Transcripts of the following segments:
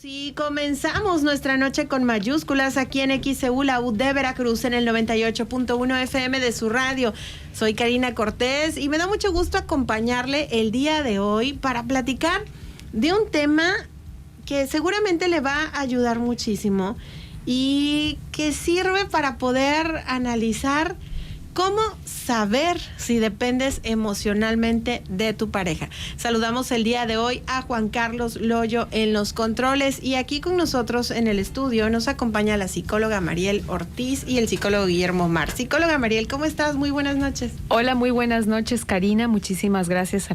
Y comenzamos nuestra noche con mayúsculas aquí en XEU, la U de Veracruz, en el 98.1 FM de su radio. Soy Karina Cortés y me da mucho gusto acompañarle el día de hoy para platicar de un tema que seguramente le va a ayudar muchísimo y que sirve para poder analizar cómo saber si dependes emocionalmente de tu pareja. Saludamos el día de hoy a Juan Carlos Loyo en los controles y aquí con nosotros en el estudio nos acompaña la psicóloga Mariel Ortiz y el psicólogo Guillermo Mar. Psicóloga Mariel, ¿cómo estás? Muy buenas noches. Hola, muy buenas noches, Karina. Muchísimas gracias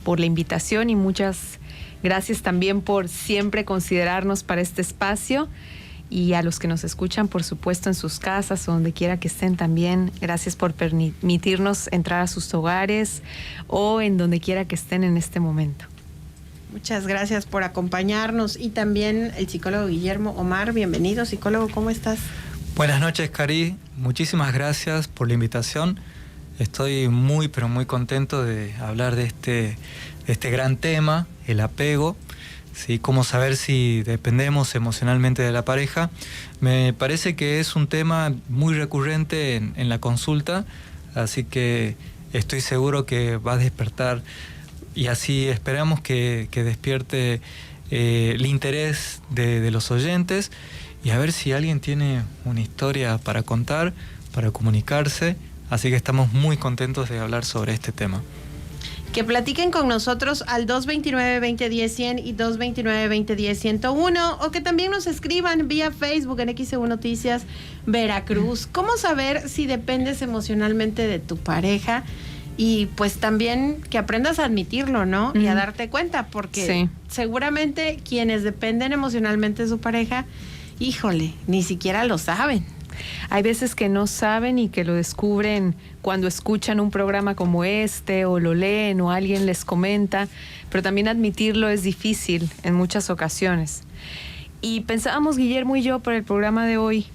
por la invitación y muchas gracias también por siempre considerarnos para este espacio. Y a los que nos escuchan, por supuesto, en sus casas o donde quiera que estén también, gracias por permitirnos entrar a sus hogares o en donde quiera que estén en este momento. Muchas gracias por acompañarnos y también el psicólogo Guillermo Omar. Bienvenido, psicólogo, ¿cómo estás? Buenas noches, Cari. Muchísimas gracias por la invitación. Estoy muy, pero muy contento de hablar de este gran tema, el apego. ¿Sí? Cómo saber si dependemos emocionalmente de la pareja. Me parece que es un tema muy recurrente en la consulta, así que estoy seguro que va a despertar y así esperamos que despierte el interés de los oyentes y a ver si alguien tiene una historia para contar, para comunicarse, así que estamos muy contentos de hablar sobre este tema. Que platiquen con nosotros al 229-2010-100 y 229-2010-101 o que también nos escriban vía Facebook en XEU Noticias Veracruz. ¿Cómo saber si dependes emocionalmente de tu pareja? Y pues también que aprendas a admitirlo, ¿no? Y a darte cuenta, porque seguramente quienes dependen emocionalmente de su pareja, híjole, ni siquiera lo saben. Hay veces que no saben y que lo descubren cuando escuchan un programa como este o lo leen o alguien les comenta, pero también admitirlo es difícil en muchas ocasiones. Y pensábamos, Guillermo y yo, para el programa de hoy,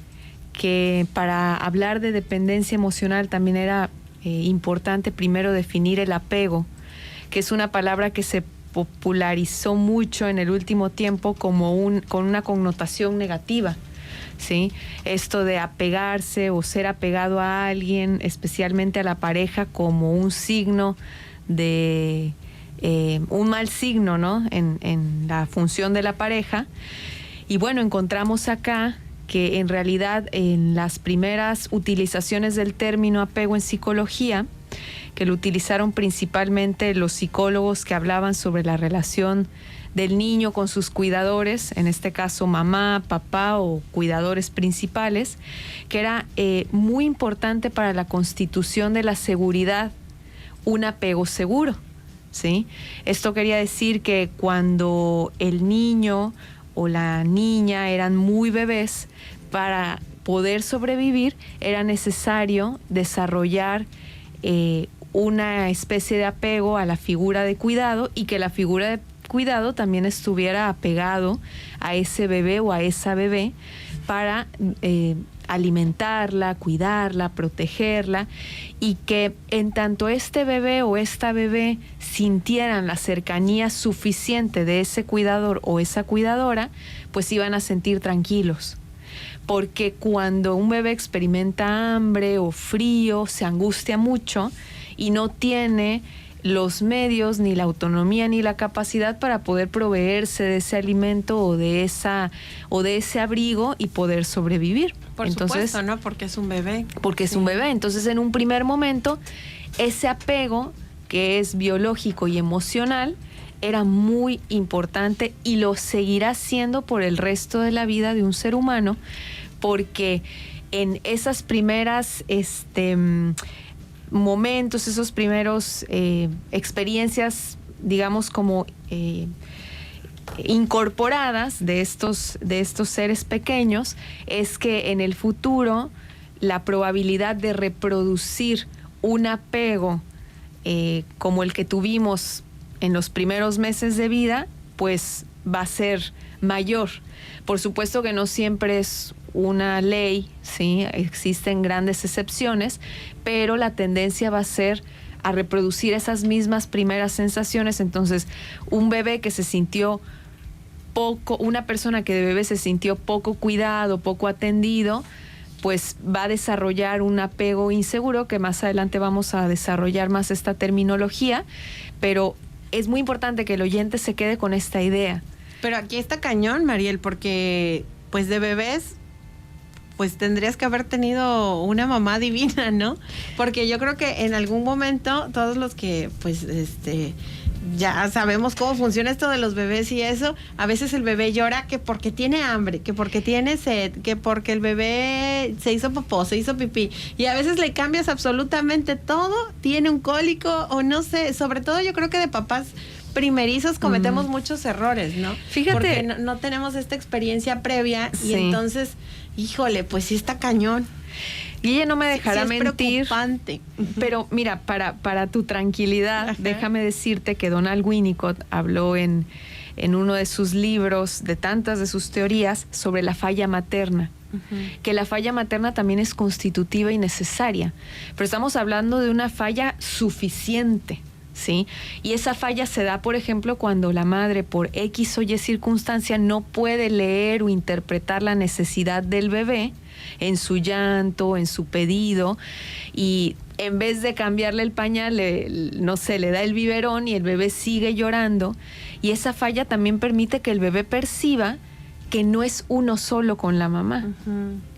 que para hablar de dependencia emocional también era importante primero definir el apego, que es una palabra que se popularizó mucho en el último tiempo como con una connotación negativa. ¿Sí? Esto de apegarse o ser apegado a alguien, especialmente a la pareja, como un signo de un mal signo, ¿no? En la función de la pareja. Y bueno, encontramos acá que en realidad en las primeras utilizaciones del término apego en psicología, que lo utilizaron principalmente los psicólogos que hablaban sobre la relación del niño con sus cuidadores, en este caso mamá, papá o cuidadores principales, que era muy importante para la constitución de la seguridad, un apego seguro, ¿sí? Esto quería decir que cuando el niño o la niña eran muy bebés, para poder sobrevivir era necesario desarrollar una especie de apego a la figura de cuidado y que la figura de cuidado también estuviera apegado a ese bebé o a esa bebé para alimentarla, cuidarla, protegerla y que en tanto este bebé o esta bebé sintieran la cercanía suficiente de ese cuidador o esa cuidadora, pues iban a sentir tranquilos. Porque cuando un bebé experimenta hambre o frío, se angustia mucho y no tiene los medios, ni la autonomía, ni la capacidad para poder proveerse de ese alimento o de ese abrigo y poder sobrevivir. Por supuesto, ¿no? Porque es un bebé. Porque es un bebé. Entonces, en un primer momento, ese apego, que es biológico y emocional, era muy importante y lo seguirá siendo por el resto de la vida de un ser humano, porque en esas primeras momentos, esos primeros experiencias, digamos, como incorporadas de estos seres pequeños, es que en el futuro la probabilidad de reproducir un apego como el que tuvimos en los primeros meses de vida, pues va a ser mayor. Por supuesto que no siempre es una ley, ¿sí? Existen grandes excepciones, pero la tendencia va a ser a reproducir esas mismas primeras sensaciones. Entonces, un bebé que se sintió una persona que de bebé se sintió poco cuidado, poco atendido, pues va a desarrollar un apego inseguro, que más adelante vamos a desarrollar más esta terminología, pero es muy importante que el oyente se quede con esta idea. Pero aquí está cañón, Mariel, porque pues de bebés pues tendrías que haber tenido una mamá divina, ¿no? Porque yo creo que en algún momento todos los que pues ya sabemos cómo funciona esto de los bebés y eso, a veces el bebé llora que porque tiene hambre, que porque tiene sed, que porque el bebé se hizo popó, se hizo pipí, y a veces le cambias absolutamente todo, tiene un cólico o no sé, sobre todo yo creo que de papás primerizos cometemos muchos errores, ¿no? Fíjate. Porque no tenemos esta experiencia previa y entonces, híjole, pues sí está cañón. Y ella no me dejará sí, es mentir. Preocupante. Pero mira, para tu tranquilidad, déjame decirte que Donald Winnicott habló en uno de sus libros, de tantas de sus teorías, sobre la falla materna. Que la falla materna también es constitutiva y necesaria. Pero estamos hablando de una falla suficiente, ¿sí? Y esa falla se da, por ejemplo, cuando la madre, por X o Y circunstancia, no puede leer o interpretar la necesidad del bebé en su llanto, en su pedido, y en vez de cambiarle el pañal, no sé, le da el biberón y el bebé sigue llorando, y esa falla también permite que el bebé perciba que no es uno solo con la mamá,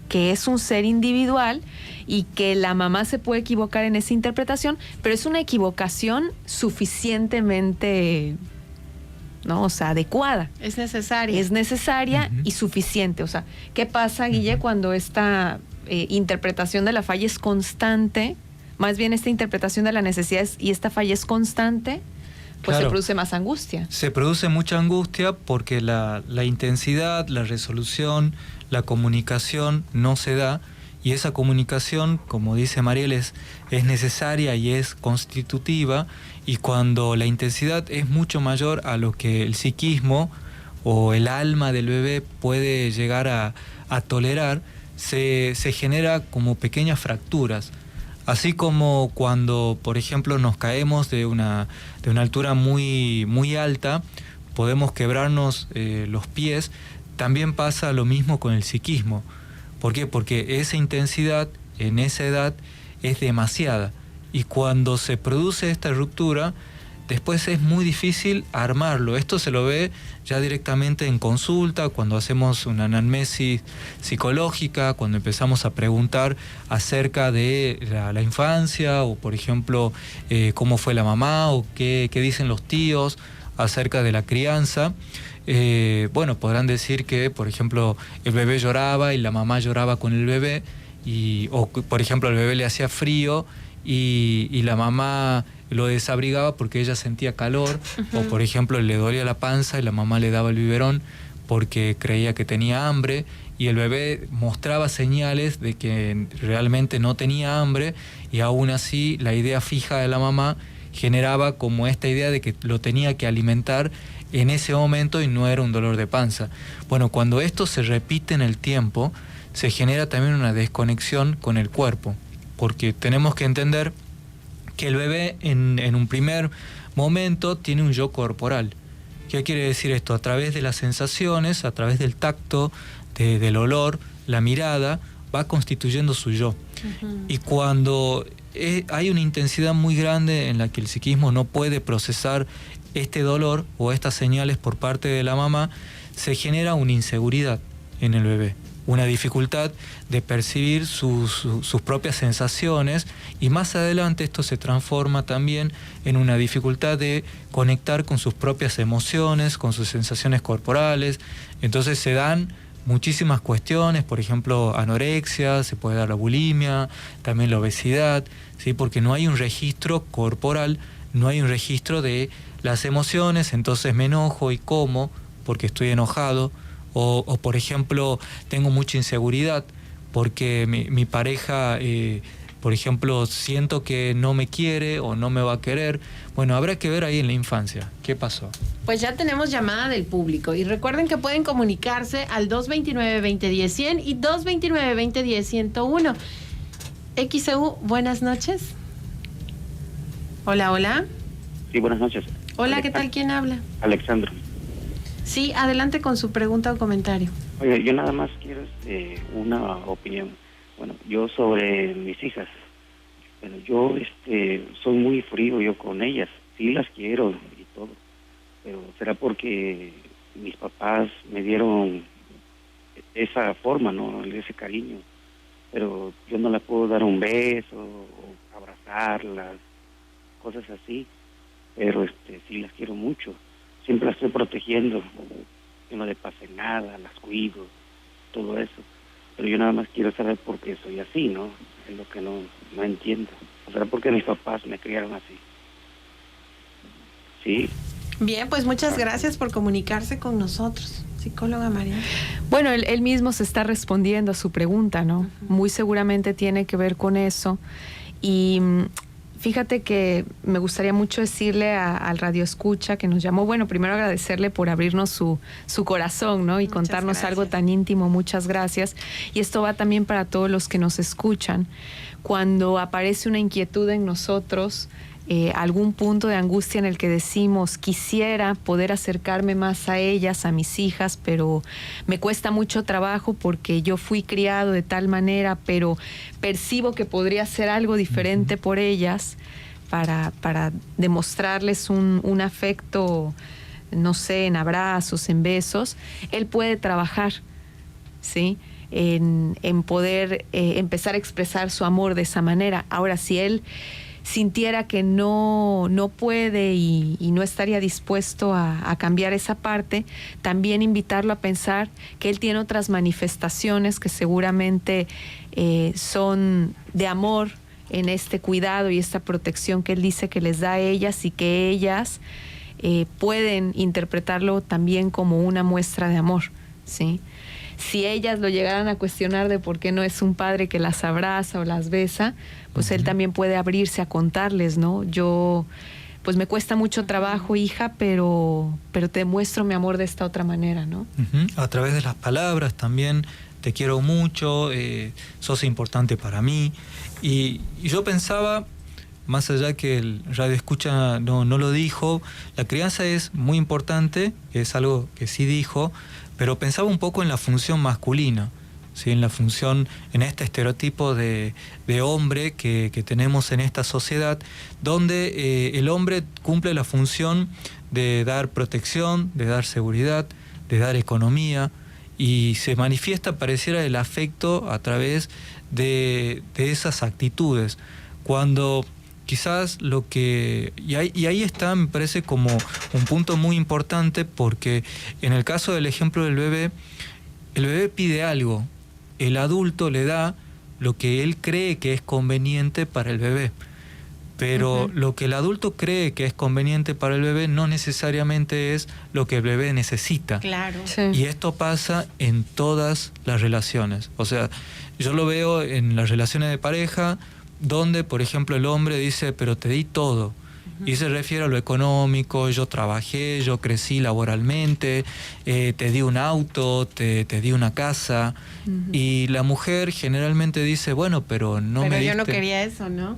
que es un ser individual y que la mamá se puede equivocar en esa interpretación, pero es una equivocación suficientemente, ¿no? O sea, adecuada. Es necesaria. Es necesaria y suficiente. O sea, ¿qué pasa, Guille, cuando esta interpretación de la falla es constante? Más bien esta interpretación de la necesidad y esta falla es constante, pues claro, se produce más angustia. Se produce mucha angustia porque la intensidad, la resolución, la comunicación no se da, y esa comunicación, como dice Mariel, es necesaria y es constitutiva, y cuando la intensidad es mucho mayor a lo que el psiquismo o el alma del bebé puede llegar a tolerar, se genera como pequeñas fracturas. Así como cuando, por ejemplo, nos caemos de una altura muy, muy alta, podemos quebrarnos los pies, también pasa lo mismo con el psiquismo. ¿Por qué? Porque esa intensidad en esa edad es demasiada, y cuando se produce esta ruptura, después es muy difícil armarlo. Esto se lo ve ya directamente en consulta, cuando hacemos una anamnesis psicológica, cuando empezamos a preguntar acerca de la infancia, o por ejemplo, cómo fue la mamá, o qué dicen los tíos acerca de la crianza. Bueno, podrán decir que, por ejemplo, el bebé lloraba y la mamá lloraba con el bebé, o por ejemplo, el bebé le hacía frío y la mamá lo desabrigaba porque ella sentía calor, o por ejemplo le dolía la panza y la mamá le daba el biberón porque creía que tenía hambre, y el bebé mostraba señales de que realmente no tenía hambre, y aún así la idea fija de la mamá generaba como esta idea de que lo tenía que alimentar en ese momento y no era un dolor de panza. Bueno, cuando esto se repite en el tiempo, se genera también una desconexión con el cuerpo, porque tenemos que entender que el bebé en un primer momento tiene un yo corporal. ¿Qué quiere decir esto? A través de las sensaciones, a través del tacto, del olor, la mirada, va constituyendo su yo. Y cuando hay una intensidad muy grande en la que el psiquismo no puede procesar este dolor o estas señales por parte de la mamá, se genera una inseguridad en el bebé, una dificultad de percibir sus propias sensaciones, y más adelante esto se transforma también en una dificultad de conectar con sus propias emociones, con sus sensaciones corporales. Entonces se dan muchísimas cuestiones, por ejemplo, anorexia, se puede dar la bulimia, también la obesidad, ¿sí? Porque no hay un registro corporal, no hay un registro de las emociones. Entonces me enojo y como porque estoy enojado, o por ejemplo, tengo mucha inseguridad porque mi pareja, por ejemplo, siento que no me quiere o no me va a querer. Bueno, habrá que ver ahí en la infancia qué pasó. Pues ya tenemos llamada del público, y recuerden que pueden comunicarse al 229-2010-100 y 229-2010-101. XEU, buenas noches. Hola, hola. Sí, buenas noches. Hola, ¿qué tal? ¿Quién habla? Alexandro. Sí, adelante con su pregunta o comentario. Oye, yo nada más quiero una opinión. Bueno, yo sobre mis hijas. Bueno, yo soy muy frío yo con ellas. Sí las quiero y todo. Pero será porque mis papás me dieron esa forma, ¿no? Ese cariño. Pero yo no las puedo dar un beso o abrazarlas, cosas así. Pero sí las quiero mucho. Siempre las estoy protegiendo, que no le pase nada, las cuido, todo eso. Pero yo nada más quiero saber por qué soy así, ¿no? Es lo que no entiendo. O sea, porque mis papás me criaron así. Sí. Bien, pues muchas gracias por comunicarse con nosotros, psicóloga María. Bueno, él mismo se está respondiendo a su pregunta, ¿no? Muy seguramente tiene que ver con eso. Y fíjate que me gustaría mucho decirle al Radio Escucha que nos llamó, bueno, primero agradecerle por abrirnos su corazón, ¿no? Y muchas contarnos gracias. algo tan íntimo, muchas gracias. Y esto va también para todos los que nos escuchan. Cuando aparece una inquietud en nosotros, algún punto de angustia en el que decimos, quisiera poder acercarme más a ellas, a mis hijas, pero me cuesta mucho trabajo porque yo fui criado de tal manera, pero percibo que podría hacer algo diferente por ellas para demostrarles un afecto, no sé, en abrazos, en besos. Él puede trabajar, ¿sí?, en poder empezar a expresar su amor de esa manera. Ahora, si él sintiera que no puede y no estaría dispuesto a cambiar esa parte, también invitarlo a pensar que él tiene otras manifestaciones que seguramente son de amor en este cuidado y esta protección que él dice que les da a ellas, y que ellas pueden interpretarlo también como una muestra de amor, ¿sí? Si ellas lo llegaran a cuestionar de por qué no es un padre que las abraza o las besa, pues él también puede abrirse a contarles, ¿no? Yo, pues me cuesta mucho trabajo, hija, pero te muestro mi amor de esta otra manera, ¿no? A través de las palabras también, te quiero mucho, sos importante para mí. Y yo pensaba, más allá que el Radio Escucha no lo dijo, la crianza es muy importante, es algo que sí dijo, pero pensaba un poco en la función masculina, ¿sí? En la función, en este estereotipo de hombre que tenemos en esta sociedad, donde el hombre cumple la función de dar protección, de dar seguridad, de dar economía, y se manifiesta, pareciera, el afecto a través de esas actitudes. Cuando quizás lo que... Y ahí está, me parece, como un punto muy importante, porque en el caso del ejemplo del bebé, el bebé pide algo, el adulto le da lo que él cree que es conveniente para el bebé. Pero lo que el adulto cree que es conveniente para el bebé no necesariamente es lo que el bebé necesita. Claro. Sí. Y esto pasa en todas las relaciones. O sea, yo lo veo en las relaciones de pareja, donde, por ejemplo, el hombre dice, pero te di todo. Y se refiere a lo económico, yo trabajé, yo crecí laboralmente, te di un auto, te di una casa. Y la mujer generalmente dice, bueno, pero no me diste. Pero yo no quería eso, ¿no?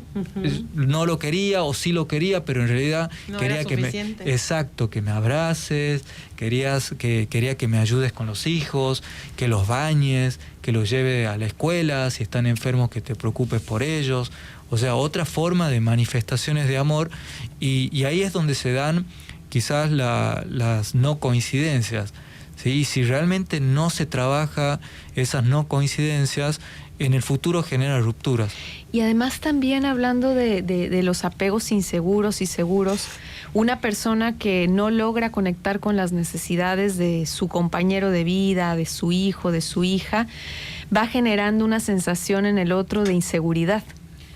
No lo quería, o sí lo quería, pero en realidad No quería era que suficiente. exacto, que me abraces, quería que me ayudes con los hijos, que los bañes, que los lleve a la escuela, si están enfermos que te preocupes por ellos. O sea, otra forma de manifestaciones de amor, y ahí es donde se dan quizás las no coincidencias, ¿sí? Y si realmente no se trabaja esas no coincidencias, en el futuro genera rupturas. Y además también hablando de los apegos inseguros y seguros, una persona que no logra conectar con las necesidades de su compañero de vida, de su hijo, de su hija, va generando una sensación en el otro de inseguridad.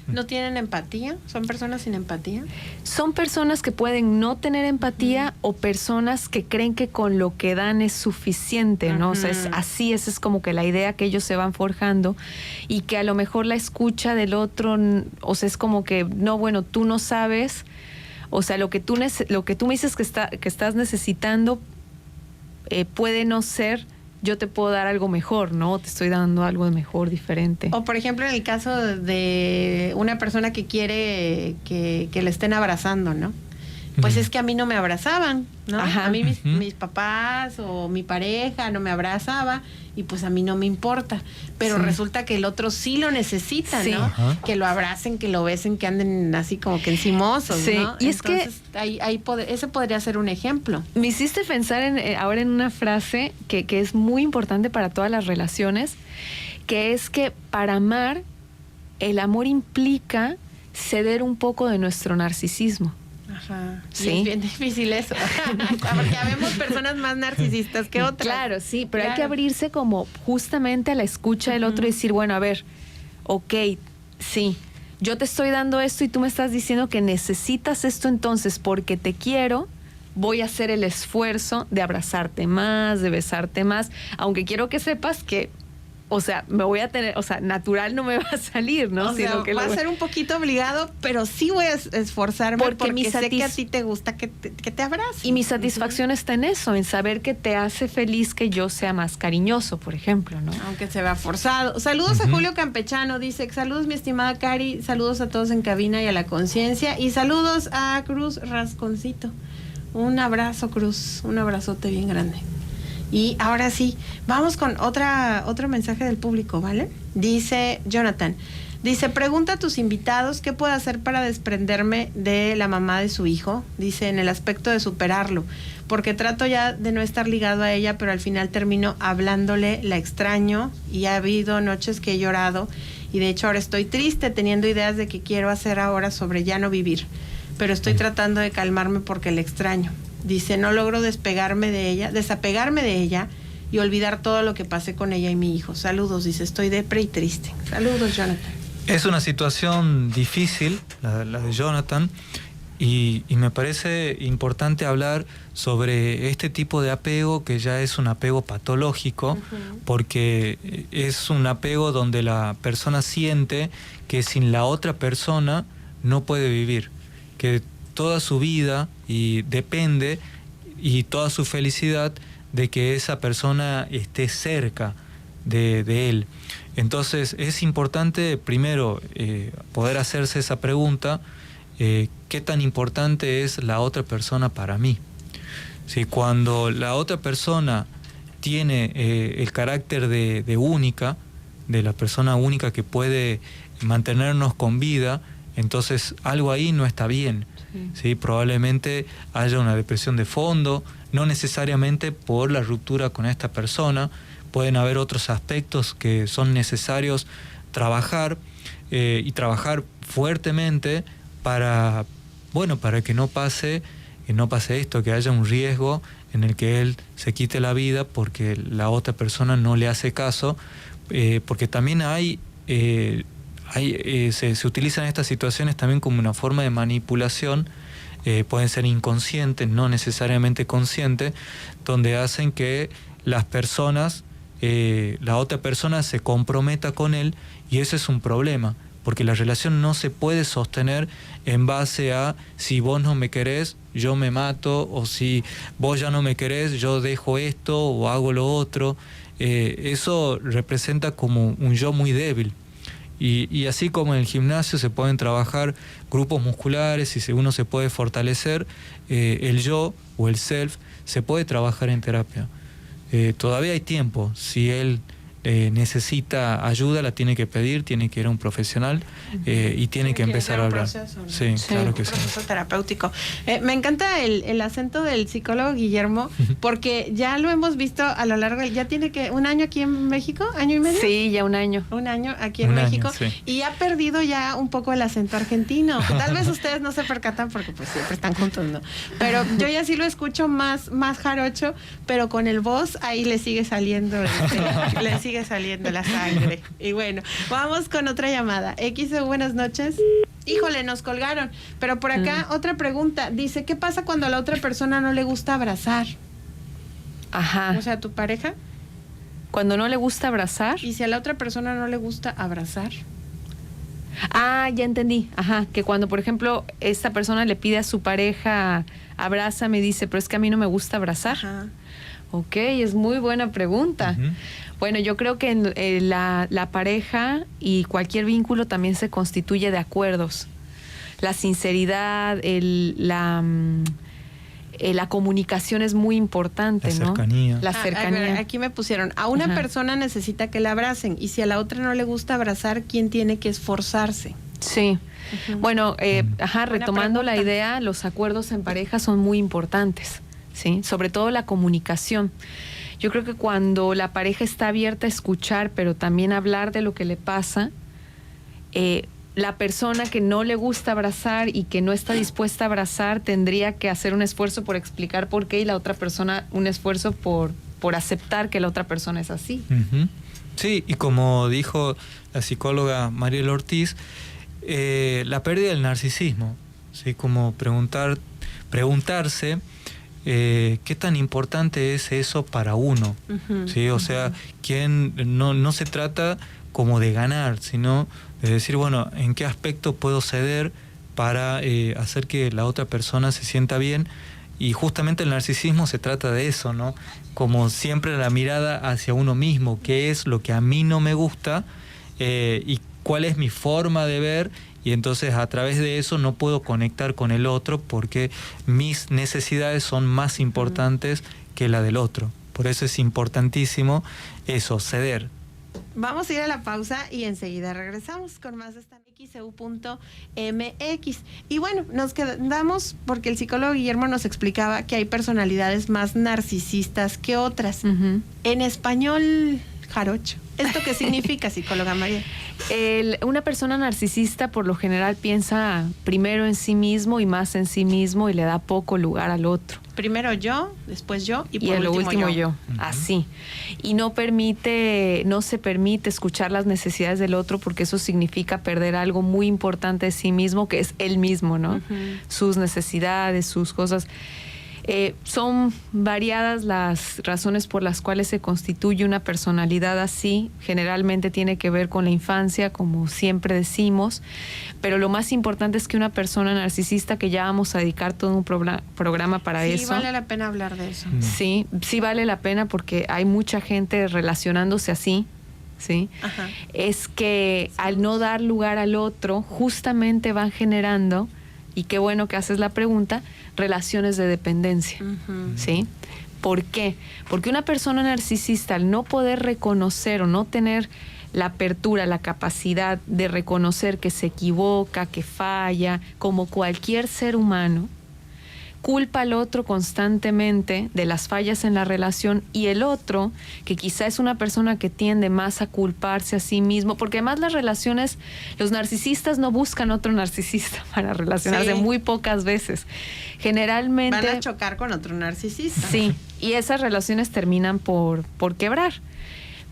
¿No tienen empatía? ¿Son personas sin empatía? Son personas que pueden no tener empatía o personas que creen que con lo que dan es suficiente, ¿no? O sea, esa es como que la idea que ellos se van forjando, y que a lo mejor la escucha del otro, o sea, es como que, no, bueno, tú no sabes, o sea, lo que tú me dices que estás necesitando puede no ser, yo te puedo dar algo mejor, ¿no? Te estoy dando algo mejor, diferente. O por ejemplo, en el caso de una persona que quiere que le estén abrazando, ¿no? pues es que a mí no me abrazaban, ¿no? Ajá. A mí mis papás o mi pareja no me abrazaba y pues a mí no me importa. Pero Sí. resulta que el otro sí lo necesita, Sí. ¿no? Ajá. Que lo abracen, que lo besen, que anden así como que encimosos, Sí, ¿no? y es que- Entonces, ese podría ser un ejemplo. Me hiciste pensar ahora en una frase que es muy importante para todas las relaciones, que es que para amar, el amor implica ceder un poco de nuestro narcisismo. Ajá. Sí. Y es bien difícil eso. Porque habemos personas más narcisistas que otras. Claro, sí, pero hay que Claro. abrirse como justamente a la escucha del otro y decir, bueno, a ver, ok, sí, yo te estoy dando esto y tú me estás diciendo que necesitas esto, entonces porque te quiero, voy a hacer el esfuerzo de abrazarte más, de besarte más, aunque quiero que sepas que, o sea, me voy a tener, o sea, natural no me va a salir, ¿no? O sea, Sino que va lo- a ser un poquito obligado, pero sí voy a esforzarme porque mi sé que a satis- ti te gusta que te abracen. Y mi satisfacción está en eso, en saber que te hace feliz que yo sea más cariñoso, por ejemplo, ¿no? Aunque se vea forzado. Saludos a Ujú. Julio Campechano, dice, saludos mi estimada Cari, saludos a todos en cabina y a la conciencia, y saludos a Cruz Rasconcito. Un abrazo, Cruz, un abrazote bien grande. Y ahora sí, vamos con otro mensaje del público, ¿vale? Dice Jonathan, dice, pregunta a tus invitados qué puedo hacer para desprenderme de la mamá de su hijo, dice, en el aspecto de superarlo, porque trato ya de no estar ligado a ella, pero al final termino hablándole, la extraño, y ha habido noches que he llorado, y de hecho ahora estoy triste teniendo ideas de qué quiero hacer ahora sobre ya no vivir, pero estoy tratando de calmarme porque la extraño. Dice, no logro desapegarme de ella y olvidar todo lo que pasé con ella y mi hijo. Saludos, dice, estoy depre y triste. Saludos, Jonathan. Es una situación difícil, la de Jonathan, y me parece importante hablar sobre este tipo de apego que ya es un apego patológico, porque es un apego donde la persona siente que sin la otra persona no puede vivir, que toda su vida y depende y toda su felicidad de que esa persona esté cerca de él. Entonces es importante primero poder hacerse esa pregunta, ¿qué tan importante es la otra persona para mí? Si cuando la otra persona tiene el carácter de única, de la persona única que puede mantenernos con vida, entonces algo ahí no está bien. ¿Sí? Probablemente haya una depresión de fondo, no necesariamente por la ruptura con esta persona, pueden haber otros aspectos que son necesarios trabajar y trabajar fuertemente para que no pase esto, que haya un riesgo en el que él se quite la vida porque la otra persona no le hace caso, porque también se utilizan estas situaciones también como una forma de manipulación, pueden ser inconscientes, no necesariamente conscientes, donde hacen que las personas, la otra persona se comprometa con él, y eso es un problema, porque la relación no se puede sostener en base a si vos no me querés, yo me mato, o si vos ya no me querés, yo dejo esto o hago lo otro. Eso representa como un yo muy débil. Y así como en el gimnasio se pueden trabajar grupos musculares y uno se puede fortalecer, el yo o el self se puede trabajar en terapia. Todavía hay tiempo. Si él necesita ayuda, la tiene que pedir, tiene que ir a un profesional y tiene que empezar a hablar. Proceso, ¿no? Sí, claro que sí. Un proceso terapéutico. Me encanta el acento del psicólogo Guillermo, porque ya lo hemos visto a lo largo, ya tiene que un año aquí en México, ¿año y medio? Sí, ya un año. Un año aquí en Un año, México, sí. y ha perdido ya un poco el acento argentino. Tal vez ustedes no se percatan porque pues siempre están juntos, ¿no? Pero yo ya sí lo escucho más jarocho, pero con el voz ahí le sigue saliendo la sangre. Y bueno, vamos con otra llamada. XE, buenas noches. Híjole, nos colgaron. Pero por acá otra pregunta. Dice, ¿qué pasa cuando a la otra persona no le gusta abrazar? Ajá. O sea, tu pareja. Cuando no le gusta abrazar. Y si a la otra persona no le gusta abrazar. Ah, ya entendí. Ajá, que cuando, por ejemplo, esta persona le pide a su pareja, abraza, me dice, pero es que a mí no me gusta abrazar. Ajá. Ok, es muy buena pregunta. Ujú. Bueno, yo creo que la pareja y cualquier vínculo también se constituye de acuerdos. la sinceridad, la comunicación es muy importante, la ¿no? cercanía. La cercanía. Aquí me pusieron, a una persona necesita que la abracen y si a la otra no le gusta abrazar, ¿quién tiene que esforzarse? Sí. Bueno, retomando la pregunta. idea, los acuerdos en pareja son muy importantes, ¿sí? Sobre todo la comunicación. Yo creo que cuando la pareja está abierta a escuchar, pero también hablar de lo que le pasa, la persona que no le gusta abrazar y que no está dispuesta a abrazar tendría que hacer un esfuerzo por explicar por qué y la otra persona un esfuerzo por aceptar que la otra persona es así. Uh-huh. Sí, y como dijo la psicóloga Mariel Ortiz, la pérdida del narcisismo, ¿sí? Como preguntarse qué tan importante es eso para uno, ¿sí? O sea, no se trata como de ganar, sino de decir, bueno, ¿en qué aspecto puedo ceder para hacer que la otra persona se sienta bien? Y justamente el narcisismo se trata de eso, ¿no? Como siempre la mirada hacia uno mismo, qué es lo que a mí no me gusta y cuál es mi forma de ver, y entonces a través de eso no puedo conectar con el otro porque mis necesidades son más importantes que la del otro. Por eso es importantísimo eso, ceder. Vamos a ir a la pausa y enseguida regresamos con más de esta XEU.mx. Y bueno, nos quedamos porque el psicólogo Guillermo nos explicaba que hay personalidades más narcisistas que otras. En español jarocho. ¿Esto qué significa, psicóloga María? Una persona narcisista por lo general piensa primero en sí mismo y más en sí mismo y le da poco lugar al otro. Primero yo, después yo y por lo último yo. Así. Y no se permite escuchar las necesidades del otro porque eso significa perder algo muy importante de sí mismo, que es él mismo, ¿no? Sus necesidades, sus cosas. Son variadas las razones por las cuales se constituye una personalidad así. Generalmente tiene que ver con la infancia, como siempre decimos, pero lo más importante es que una persona narcisista, que ya vamos a dedicar todo un programa para eso. Sí, vale la pena hablar de eso. Sí vale la pena porque hay mucha gente relacionándose así, ¿sí? Es que al no dar lugar al otro, justamente van generando, y qué bueno que haces la pregunta, relaciones de dependencia, ¿sí? ¿Por qué? Porque una persona narcisista, al no poder reconocer o no tener la apertura, la capacidad de reconocer que se equivoca, que falla, como cualquier ser humano, culpa al otro constantemente de las fallas en la relación, y el otro, que quizá es una persona que tiende más a culparse a sí mismo, porque además las relaciones, los narcisistas no buscan otro narcisista para relacionarse, muy pocas veces. Generalmente van a chocar con otro narcisista. Sí, y esas relaciones terminan por quebrar.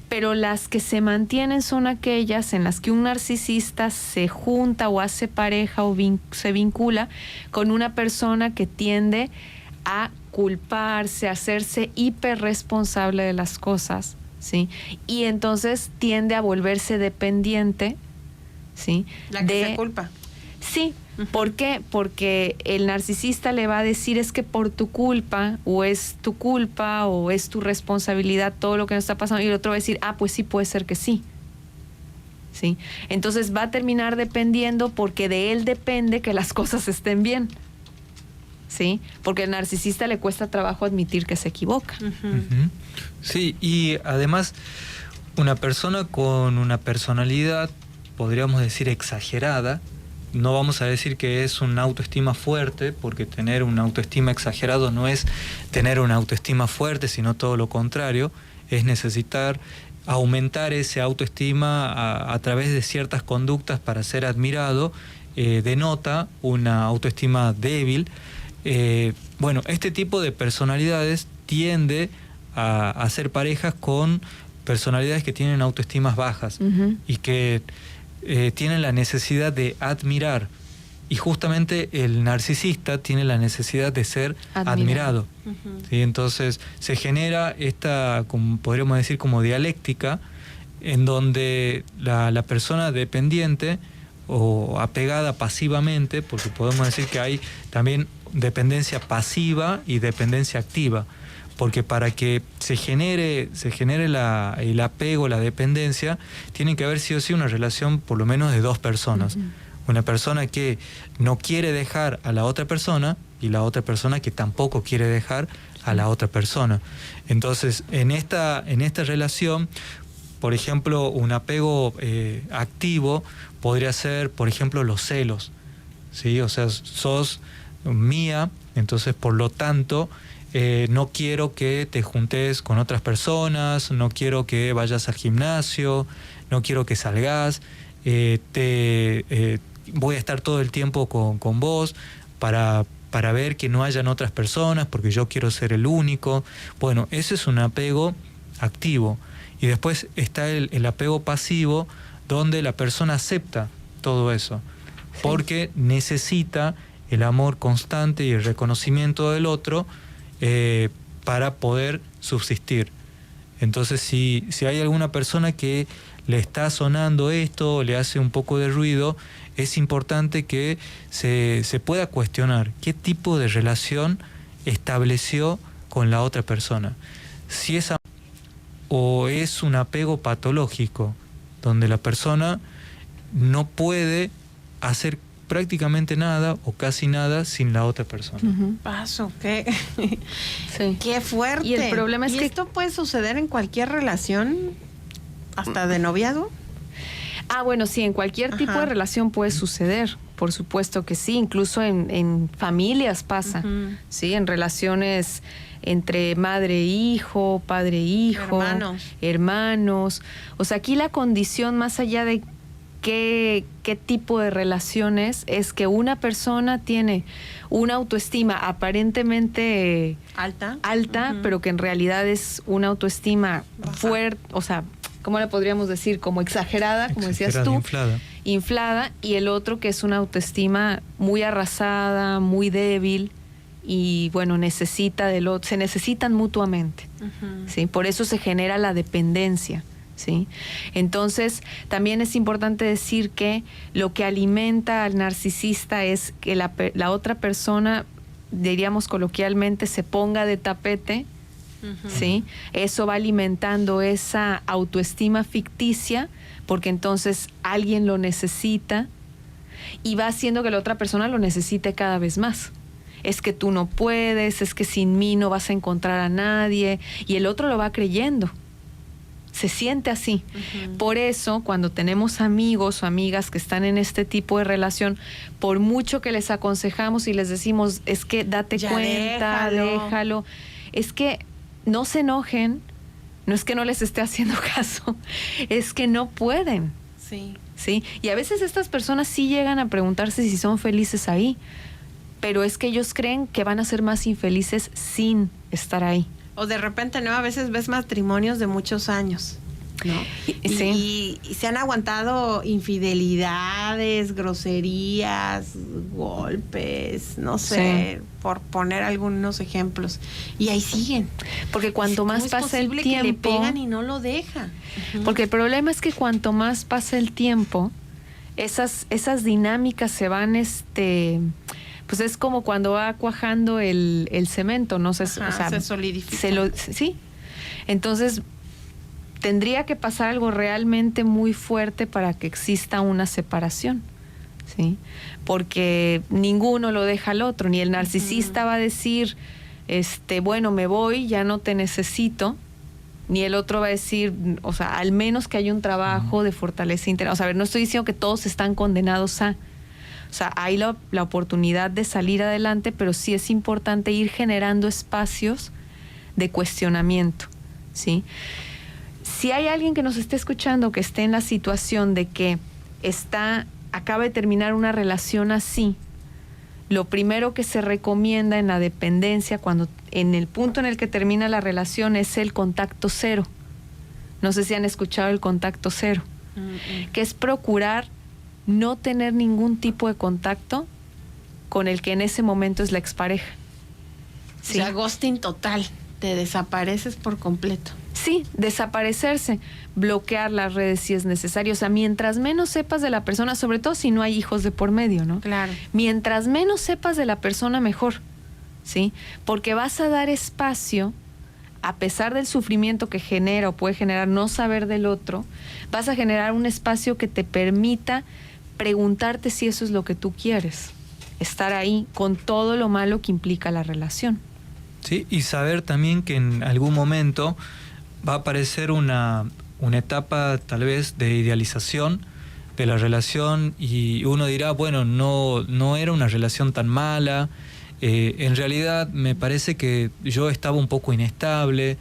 Pero las que se mantienen son aquellas en las que un narcisista se junta o hace pareja o se vincula con una persona que tiende a culparse, a hacerse hiperresponsable de las cosas, ¿sí? Y entonces tiende a volverse dependiente, ¿sí? La que se culpa. Sí. ¿Por qué? Porque el narcisista le va a decir es que por tu culpa, o es tu culpa, o es tu responsabilidad todo lo que nos está pasando, y el otro va a decir, pues sí, puede ser que sí. ¿Sí? Entonces va a terminar dependiendo porque de él depende que las cosas estén bien. ¿Sí? Porque al narcisista le cuesta trabajo admitir que se equivoca. Sí, y además una persona con una personalidad, podríamos decir exagerada, no vamos a decir que es una autoestima fuerte, porque tener una autoestima exagerado no es tener una autoestima fuerte, sino todo lo contrario, es necesitar aumentar ese autoestima a través de ciertas conductas para ser admirado, denota una autoestima débil. Bueno, este tipo de personalidades tiende a hacer parejas con personalidades que tienen autoestimas bajas y que tienen la necesidad de admirar, y justamente el narcisista tiene la necesidad de ser admirado. ¿Sí? Entonces se genera esta, como podríamos decir, como dialéctica, en donde la persona dependiente o apegada pasivamente, porque podemos decir que hay también dependencia pasiva y dependencia activa, porque para que se genere el apego, la dependencia, tiene que haber sí o sí una relación por lo menos de dos personas. una persona que no quiere dejar a la otra persona y la otra persona que tampoco quiere dejar a la otra persona. Entonces, en esta relación, por ejemplo, un apego activo podría ser, por ejemplo, los celos, ¿sí? O sea, sos mía, entonces, por lo tanto, no quiero que te juntes con otras personas, no quiero que vayas al gimnasio, no quiero que salgas, voy a estar todo el tiempo con vos para ver que no hayan otras personas, porque yo quiero ser el único. Bueno, ese es un apego activo. Y después está el apego pasivo, donde la persona acepta todo eso, porque necesita el amor constante y el reconocimiento del otro para poder subsistir. Entonces, si hay alguna persona que le está sonando esto, le hace un poco de ruido, es importante que se pueda cuestionar qué tipo de relación estableció con la otra persona. Si es o es un apego patológico, donde la persona no puede hacer prácticamente nada o casi nada sin la otra persona. Paso, qué Sí. qué fuerte. Y el problema es que esto puede suceder en cualquier relación, hasta de noviazgo. Bueno, sí, en cualquier tipo de relación puede suceder, por supuesto que sí, incluso en familias pasa, ¿sí? En relaciones entre madre e hijo, padre e hijo, hermanos. O sea, aquí la condición, más allá de qué tipo de relaciones, es que una persona tiene una autoestima aparentemente alta, pero que en realidad es una autoestima fuerte, o sea, ¿cómo le podríamos decir? Como exagerada, como decías tú. Inflada. Y el otro que es una autoestima muy arrasada, muy débil, y bueno, necesita del otro, se necesitan mutuamente, ¿sí? Por eso se genera la dependencia, ¿sí? Entonces, también es importante decir que lo que alimenta al narcisista es que la otra persona, diríamos coloquialmente, se ponga de tapete, ¿sí? Eso va alimentando esa autoestima ficticia, porque entonces alguien lo necesita y va haciendo que la otra persona lo necesite cada vez más. Es que tú no puedes, es que sin mí no vas a encontrar a nadie, y el otro lo va creyendo. Se siente así. Por eso, cuando tenemos amigos o amigas que están en este tipo de relación, por mucho que les aconsejamos y les decimos, es que date cuenta, déjalo, es que no se enojen, no es que no les esté haciendo caso, es que no pueden. Sí. Y a veces estas personas sí llegan a preguntarse si son felices ahí, pero es que ellos creen que van a ser más infelices sin estar ahí. O de repente, ¿no? A veces ves matrimonios de muchos años, ¿no? Y se han aguantado infidelidades, groserías, golpes, no sé, por poner algunos ejemplos. Y ahí siguen. Porque cuanto más pasa el tiempo, que le pegan y no lo dejan. Porque el problema es que cuanto más pasa el tiempo, esas dinámicas se van, pues es como cuando va cuajando el cemento, ¿no? Se solidifica. Sí. Entonces, tendría que pasar algo realmente muy fuerte para que exista una separación, ¿sí? Porque ninguno lo deja al otro, ni el narcisista va a decir, bueno, me voy, ya no te necesito, ni el otro va a decir, o sea, al menos que haya un trabajo de fortaleza interna. O sea, a ver, no estoy diciendo que todos están condenados a... O sea, hay la oportunidad de salir adelante, pero sí es importante ir generando espacios de cuestionamiento, ¿sí? Si hay alguien que nos esté escuchando que esté en la situación de que acaba de terminar una relación así, lo primero que se recomienda en la dependencia, en el punto en el que termina la relación, es el contacto cero. No sé si han escuchado el contacto cero, que es procurar no tener ningún tipo de contacto con el que en ese momento es la expareja. ¿Sí? O sea, ghosting total, te desapareces por completo. Sí, desaparecerse, bloquear las redes si es necesario. O sea, mientras menos sepas de la persona, sobre todo si no hay hijos de por medio, ¿no? Claro. Mientras menos sepas de la persona, mejor, ¿sí? Porque vas a dar espacio, a pesar del sufrimiento que genera o puede generar no saber del otro, vas a generar un espacio que te permita preguntarte si eso es lo que tú quieres, estar ahí con todo lo malo que implica la relación. Sí, y saber también que en algún momento va a aparecer una etapa tal vez de idealización de la relación y uno dirá, bueno, no era una relación tan mala, en realidad me parece que yo estaba un poco inestable.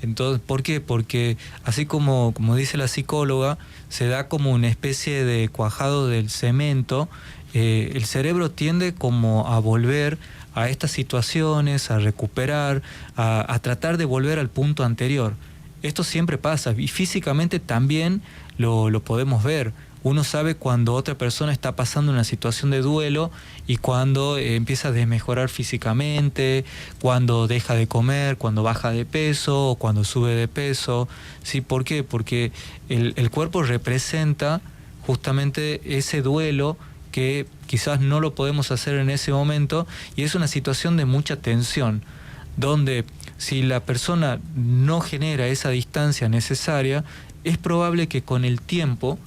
Entonces, ¿por qué? Porque así como dice la psicóloga, se da como una especie de cuajado del cemento, el cerebro tiende como a volver a estas situaciones, a recuperar, a tratar de volver al punto anterior. Esto siempre pasa y físicamente también lo podemos ver. Uno sabe cuando otra persona está pasando una situación de duelo y cuando empieza a desmejorar físicamente, cuando deja de comer, cuando baja de peso o cuando sube de peso. ¿Sí? ¿Por qué? Porque el cuerpo representa justamente ese duelo que quizás no lo podemos hacer en ese momento y es una situación de mucha tensión, donde si la persona no genera esa distancia necesaria, es probable que con el tiempo,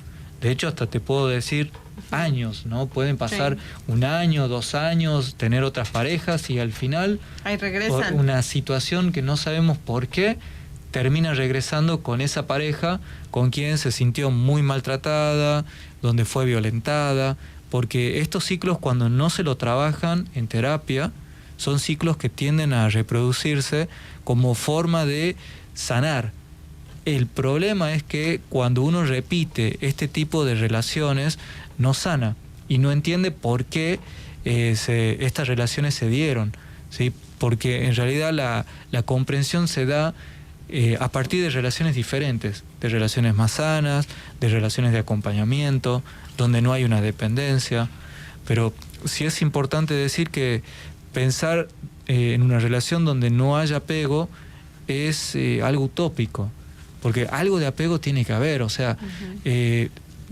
de hecho hasta te puedo decir años, ¿no? Pueden pasar un año, 2 años, tener otras parejas y al final ahí regresan. Por una situación que no sabemos por qué, termina regresando con esa pareja con quien se sintió muy maltratada, donde fue violentada, porque estos ciclos cuando no se lo trabajan en terapia, son ciclos que tienden a reproducirse como forma de sanar. El problema es que cuando uno repite este tipo de relaciones, no sana y no entiende por qué estas relaciones se dieron, ¿sí? Porque en realidad la comprensión se da a partir de relaciones diferentes, de relaciones más sanas, de relaciones de acompañamiento, donde no hay una dependencia. Pero sí es importante decir que pensar en una relación donde no haya apego es algo utópico, porque algo de apego tiene que haber, o sea,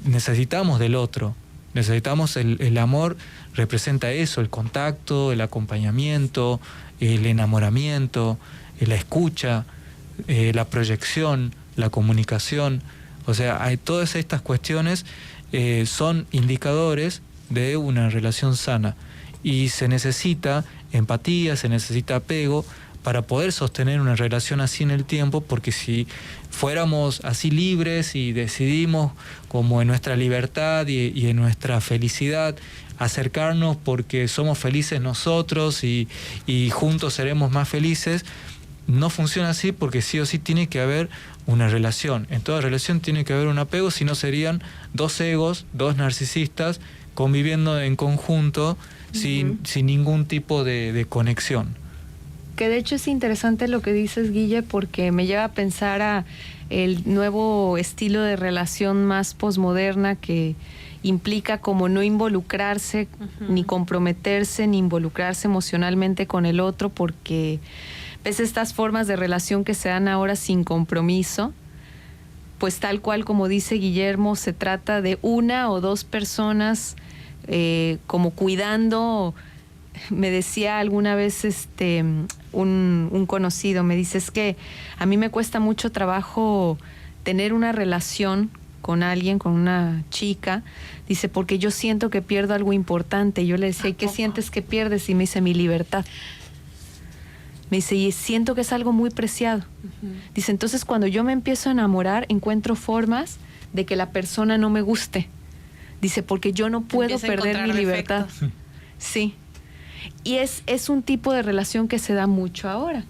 necesitamos del otro, necesitamos el amor, representa eso, el contacto, el acompañamiento, el enamoramiento, la escucha, la proyección, la comunicación, o sea, todas estas cuestiones son indicadores de una relación sana y se necesita empatía, se necesita apego para poder sostener una relación así en el tiempo, porque si fuéramos así libres y decidimos como en nuestra libertad y en nuestra felicidad acercarnos porque somos felices nosotros y juntos seremos más felices, no funciona así porque sí o sí tiene que haber una relación. En toda relación tiene que haber un apego, si no serían 2 egos, 2 narcisistas conviviendo en conjunto sin ningún tipo de conexión. Que de hecho es interesante lo que dices, Guille, porque me lleva a pensar a el nuevo estilo de relación más posmoderna que implica como no involucrarse, ni comprometerse, ni involucrarse emocionalmente con el otro, porque ves estas formas de relación que se dan ahora sin compromiso, pues tal cual como dice Guillermo, se trata de 1 o 2 personas como cuidando. Me decía alguna vez un conocido, me dice, es que a mí me cuesta mucho trabajo tener una relación con alguien, con una chica, dice, porque yo siento que pierdo algo importante. Y yo le decía, ¿y qué sientes que pierdes? Y me dice, mi libertad. Me dice, y siento que es algo muy preciado. Dice, entonces cuando yo me empiezo a enamorar, encuentro formas de que la persona no me guste. Dice, porque yo no puedo perder mi libertad. Sí. Y es un tipo de relación que se da mucho ahora.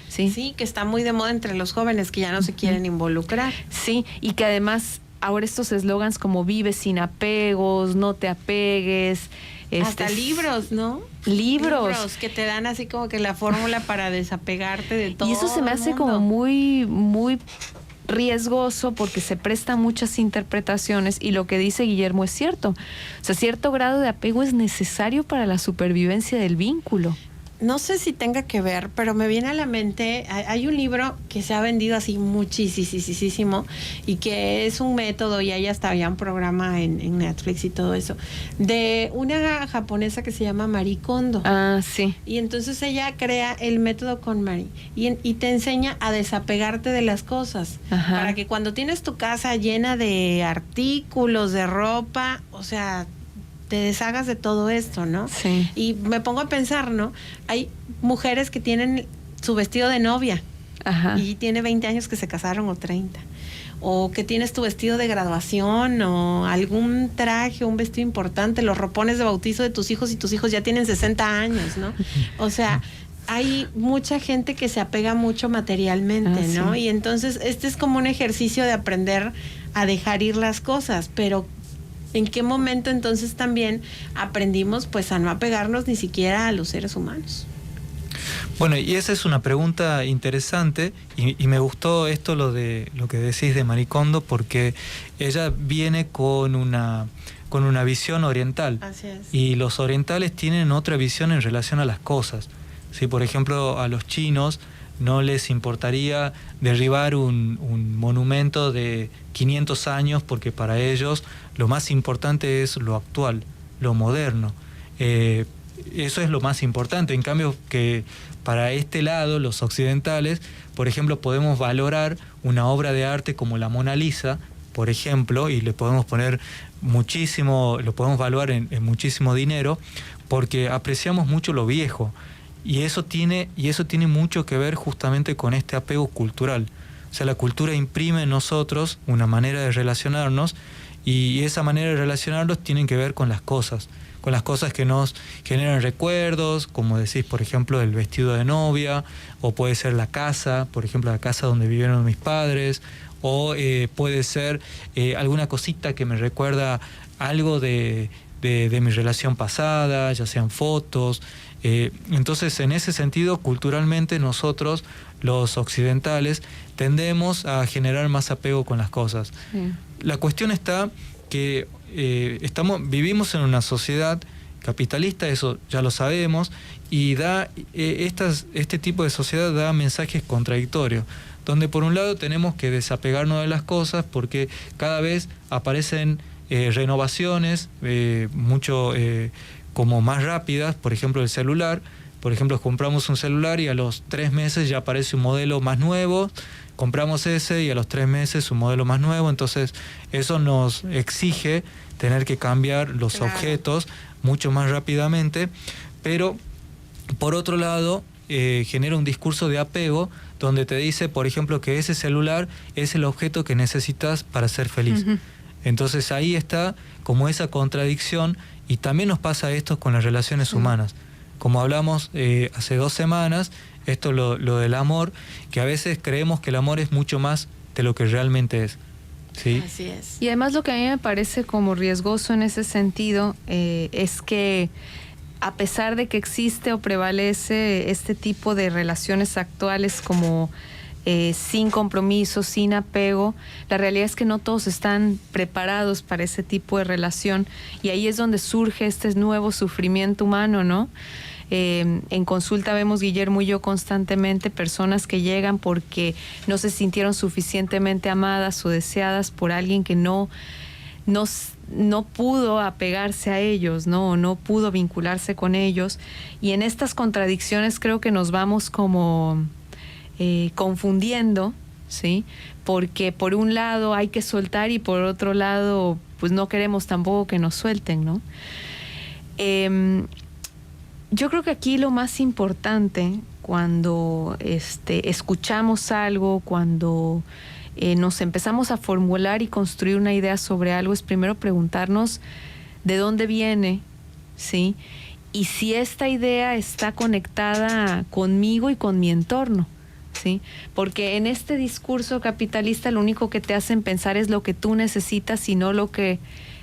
Sí. Sí, que está muy de moda entre los jóvenes que ya no se quieren involucrar. Sí, y que además ahora estos eslogans como vive sin apegos, no te apegues. Hasta libros, ¿no? Libros que te dan así como que la fórmula para desapegarte de todo. Y eso se me hace como muy, muy riesgoso porque se presta muchas interpretaciones y lo que dice Guillermo es cierto. O sea, cierto grado de apego es necesario para la supervivencia del vínculo. no sé si tenga que ver, pero me viene a la mente, hay un libro que se ha vendido así muchísimo y que es un método, y ahí hasta había un programa en Netflix y todo eso, de una japonesa que se llama Marie Kondo. Ah, sí. Y entonces ella crea el método KonMari y te enseña a desapegarte de las cosas. Ajá. Para que cuando tienes tu casa llena de artículos, de ropa, o sea, te deshagas de todo esto, ¿no? Sí. Y me pongo a pensar, ¿no? Hay mujeres que tienen su vestido de novia. Ajá. Y tiene 20 años que se casaron o 30. O que tienes tu vestido de graduación o algún traje, un vestido importante, los ropones de bautizo de tus hijos y tus hijos ya tienen 60 años, ¿no? O sea, hay mucha gente que se apega mucho materialmente, ¿no? Sí. Y entonces este es como un ejercicio de aprender a dejar ir las cosas, pero ¿en qué momento entonces también aprendimos pues a no apegarnos ni siquiera a los seres humanos? Bueno, y esa es una pregunta interesante y me gustó esto lo que decís de Marie Kondo, porque ella viene con una visión oriental. Así es. Y los orientales tienen otra visión en relación a las cosas. ¿Sí? Por ejemplo, a los chinos no les importaría derribar un monumento de 500 años porque para ellos lo más importante es lo actual, lo moderno. Eso es lo más importante. En cambio, que para este lado, los occidentales, por ejemplo, podemos valorar una obra de arte como la Mona Lisa, por ejemplo, y le podemos poner muchísimo, lo podemos valorar en muchísimo dinero, porque apreciamos mucho lo viejo. Y eso tiene mucho que ver justamente con este apego cultural. O sea, la cultura imprime en nosotros una manera de relacionarnos, y esa manera de relacionarnos tiene que ver con las cosas que nos generan recuerdos, como decís, por ejemplo, el vestido de novia, o puede ser la casa, por ejemplo, la casa donde vivieron mis padres, o puede ser alguna cosita que me recuerda algo de mi relación pasada, ya sean fotos. Entonces, en ese sentido, culturalmente nosotros, los occidentales, tendemos a generar más apego con las cosas. Sí. La cuestión está que vivimos en una sociedad capitalista, eso ya lo sabemos, y este tipo de sociedad da mensajes contradictorios, donde por un lado tenemos que desapegarnos de las cosas porque cada vez aparecen renovaciones mucho como más rápidas. Por ejemplo, el celular. Por ejemplo, compramos un celular y a los 3 meses ya aparece un modelo más nuevo, compramos ese y a los 3 meses un modelo más nuevo. Entonces eso nos exige tener que cambiar los objetos mucho más rápidamente, pero por otro lado genera un discurso de apego donde te dice, por ejemplo, que ese celular es el objeto que necesitas para ser feliz. Uh-huh. Entonces ahí está como esa contradicción, y también nos pasa esto con las relaciones humanas. Como hablamos hace 2 semanas, esto lo del amor, que a veces creemos que el amor es mucho más de lo que realmente es. ¿Sí? Así es. Y además lo que a mí me parece como riesgoso en ese sentido es que a pesar de que existe o prevalece este tipo de relaciones actuales como sin compromiso, sin apego, la realidad es que no todos están preparados para ese tipo de relación, y ahí es donde surge este nuevo sufrimiento humano, ¿no? En consulta vemos, Guillermo y yo, constantemente personas que llegan porque no se sintieron suficientemente amadas o deseadas por alguien que no pudo apegarse a ellos, no pudo vincularse con ellos, y en estas contradicciones creo que nos vamos como confundiendo, ¿sí? Porque por un lado hay que soltar y por otro lado pues no queremos tampoco que nos suelten, ¿no? Yo creo que aquí lo más importante cuando escuchamos algo, cuando nos empezamos a formular y construir una idea sobre algo, es primero preguntarnos de dónde viene, ¿sí? Y si esta idea está conectada conmigo y con mi entorno, ¿sí? Porque en este discurso capitalista lo único que te hacen pensar es lo que tú necesitas y no lo que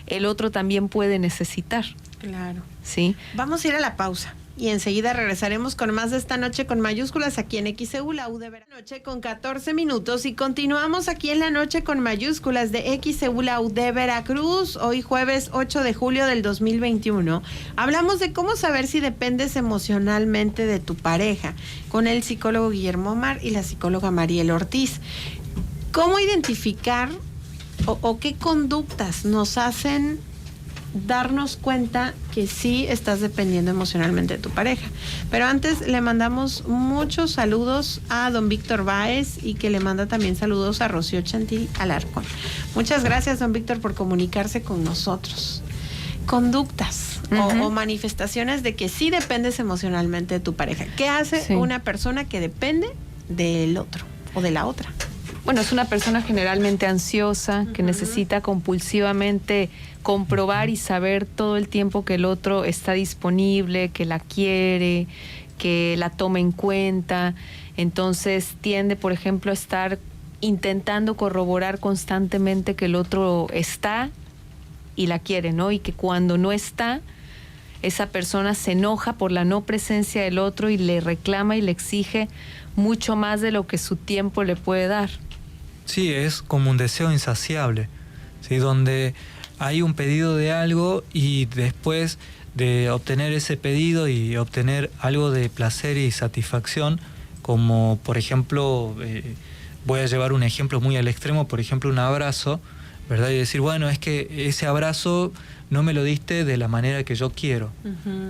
el otro también puede necesitar. Claro. ¿Sí? Vamos a ir a la pausa. y enseguida regresaremos con más de Esta Noche con Mayúsculas aquí en XEU, la U de Veracruz. Noche con 14 minutos y continuamos aquí en La Noche con Mayúsculas de XEU, la U de Veracruz. Hoy jueves 8 de julio del 2021. Hablamos de cómo saber si dependes emocionalmente de tu pareja con el psicólogo Guillermo Omar y la psicóloga Mariel Ortiz. ¿Cómo identificar o qué conductas nos hacen darnos cuenta que sí estás dependiendo emocionalmente de tu pareja? Pero antes le mandamos muchos saludos a don Víctor Báez y que le manda también saludos a Rocío Chantil Alarcón. Muchas gracias, don Víctor, por comunicarse con nosotros. Conductas o manifestaciones de que sí dependes emocionalmente de tu pareja. ¿Qué hace una persona que depende del otro o de la otra? Bueno, es una persona generalmente ansiosa, que necesita compulsivamente comprobar y saber todo el tiempo que el otro está disponible, que la quiere, que la toma en cuenta. Entonces tiende, por ejemplo, a estar intentando corroborar constantemente que el otro está y la quiere, ¿no? Y que cuando no está, esa persona se enoja por la no presencia del otro y le reclama y le exige mucho más de lo que su tiempo le puede dar. Sí, es como un deseo insaciable, ¿sí? Donde hay un pedido de algo y después de obtener ese pedido y obtener algo de placer y satisfacción, como por ejemplo, voy a llevar un ejemplo muy al extremo, por ejemplo un abrazo, ¿verdad? Y decir, bueno, es que ese abrazo no me lo diste de la manera que yo quiero,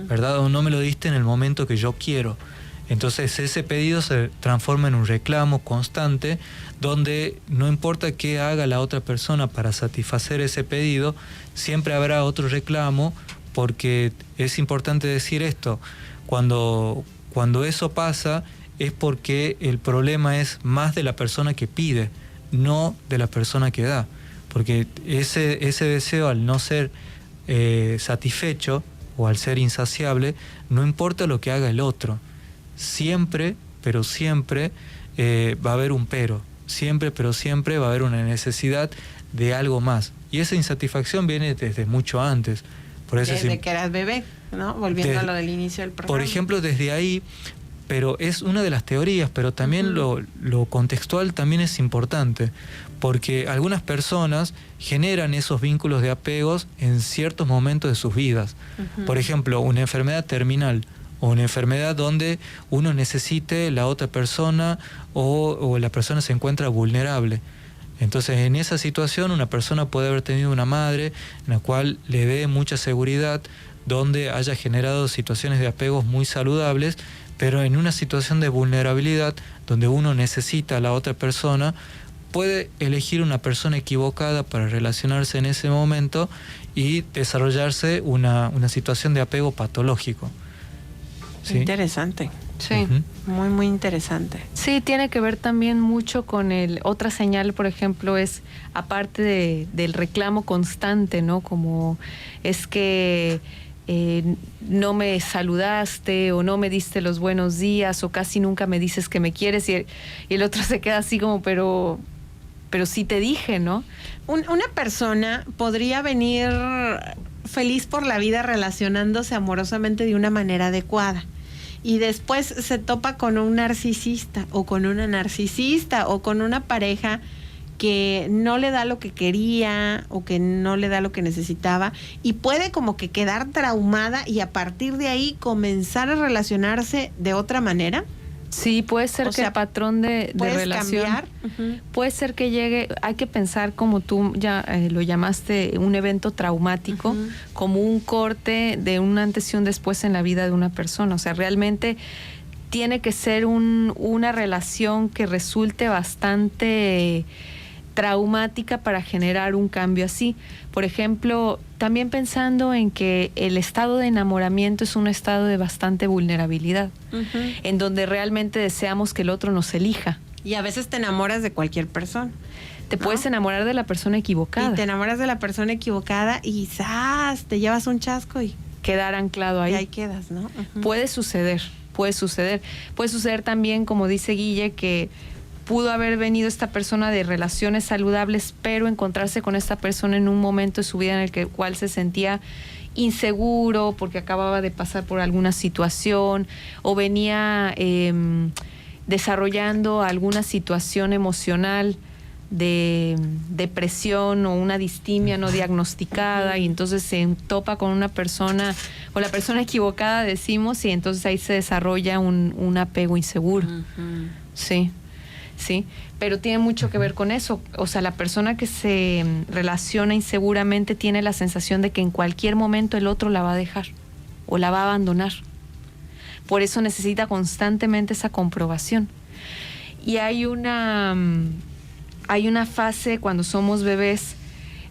¿verdad? O no me lo diste en el momento que yo quiero. Entonces ese pedido se transforma en un reclamo constante donde no importa qué haga la otra persona para satisfacer ese pedido, siempre habrá otro reclamo, porque es importante decir esto, cuando eso pasa es porque el problema es más de la persona que pide, no de la persona que da, porque ese deseo al no ser satisfecho o al ser insaciable, no importa lo que haga el otro. Siempre, pero siempre va a haber un pero. Siempre, pero siempre va a haber una necesidad de algo más. Y esa insatisfacción viene desde mucho antes. Por eso desde que eras bebé, ¿no? Volviendo a lo del inicio del programa. Por ejemplo, desde ahí, pero es una de las teorías, pero también lo contextual también es importante, porque algunas personas generan esos vínculos de apegos en ciertos momentos de sus vidas. Por ejemplo, una enfermedad terminal, o una enfermedad donde uno necesite la otra persona o la persona se encuentra vulnerable. Entonces, en esa situación, una persona puede haber tenido una madre en la cual le dé mucha seguridad, donde haya generado situaciones de apegos muy saludables, pero en una situación de vulnerabilidad, donde uno necesita a la otra persona, puede elegir una persona equivocada para relacionarse en ese momento y desarrollarse una situación de apego patológico. ¿Sí? Interesante. Sí. Muy, muy interesante. Sí, tiene que ver también mucho con otra señal, por ejemplo, es aparte del reclamo constante, ¿no? Como es que no me saludaste o no me diste los buenos días o casi nunca me dices que me quieres y el otro se queda así como, pero sí te dije, ¿no? Una persona podría venir feliz por la vida relacionándose amorosamente de una manera adecuada. Y después se topa con un narcisista o con una narcisista o con una pareja que no le da lo que quería o que no le da lo que necesitaba y puede como que quedar traumada y a partir de ahí comenzar a relacionarse de otra manera. Sí, puede ser que el patrón de relación cambiar. Puede ser que llegue, hay que pensar como tú ya lo llamaste, un evento traumático, como un corte de un antes y un después en la vida de una persona. O sea, realmente tiene que ser una relación que resulte bastante traumática para generar un cambio así. Por ejemplo, también pensando en que el estado de enamoramiento es un estado de bastante vulnerabilidad, en donde realmente deseamos que el otro nos elija. Y a veces te enamoras de cualquier persona. Te puedes enamorar de la persona equivocada. Y te enamoras de la persona equivocada y ¡zas! Te llevas un chasco y quedar anclado ahí. Y ahí quedas, ¿no? Puede suceder. Puede suceder también, como dice Guille, que pudo haber venido esta persona de relaciones saludables, pero encontrarse con esta persona en un momento de su vida en el cual se sentía inseguro porque acababa de pasar por alguna situación o venía desarrollando alguna situación emocional de depresión o una distimia no diagnosticada, y entonces se topa con una persona o la persona equivocada, decimos, y entonces ahí se desarrolla un apego inseguro. Sí, pero tiene mucho que ver con eso. O sea, la persona que se relaciona inseguramente tiene la sensación de que en cualquier momento el otro la va a dejar o la va a abandonar. Por eso necesita constantemente esa comprobación. Y hay una fase cuando somos bebés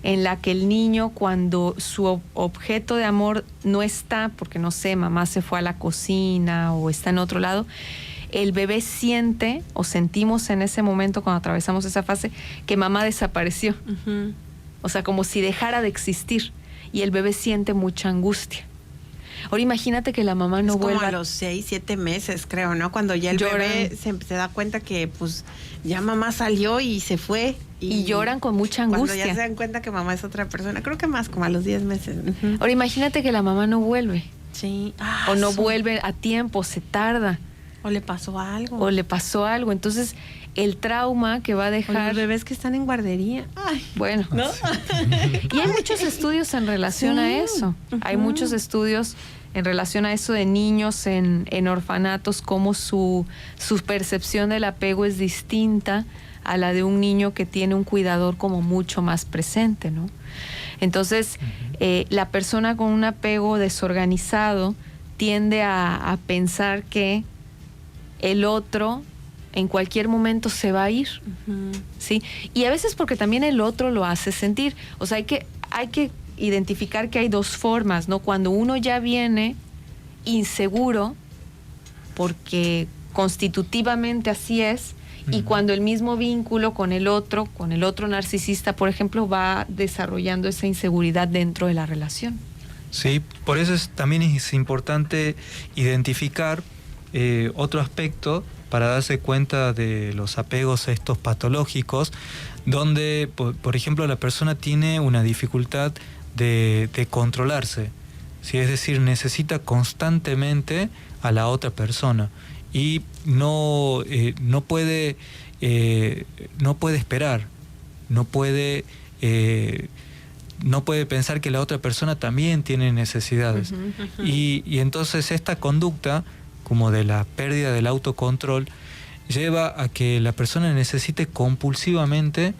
en la que el niño, cuando su objeto de amor no está, porque no sé, mamá se fue a la cocina o está en otro lado, el bebé siente o sentimos en ese momento cuando atravesamos esa fase que mamá desapareció. O sea, como si dejara de existir, y el bebé siente mucha angustia. Ahora imagínate que la mamá no vuelva. Como a los 6, 7 meses, creo, ¿no? Cuando ya el bebé se da cuenta que pues ya mamá salió y se fue. Y lloran con mucha angustia. Cuando ya se dan cuenta que mamá es otra persona. Creo que más como a los 10 meses. Ahora imagínate que la mamá no vuelve. Sí. O no vuelve a tiempo, se tarda. O le pasó algo. Entonces, el trauma que va a dejar... Los bebés que están en guardería. Ay, bueno, ¿no? Y hay muchos estudios en relación a eso. Hay muchos estudios en relación a eso de niños en orfanatos, cómo su percepción del apego es distinta a la de un niño que tiene un cuidador como mucho más presente, ¿no? Entonces, la persona con un apego desorganizado tiende a pensar que el otro en cualquier momento se va a ir, ¿sí? Y a veces porque también el otro lo hace sentir. O sea, hay que identificar que hay dos formas, ¿no? Cuando uno ya viene inseguro, porque constitutivamente así es, y cuando el mismo vínculo con el otro narcisista, por ejemplo, va desarrollando esa inseguridad dentro de la relación. Sí, por eso también es importante identificar otro aspecto para darse cuenta de los apegos estos patológicos, donde, por ejemplo, la persona tiene una dificultad de controlarse, ¿sí? Es decir, necesita constantemente a la otra persona y no puede esperar, no puede pensar que la otra persona también tiene necesidades. Y entonces esta conducta, como de la pérdida del autocontrol, lleva a que la persona necesite compulsivamente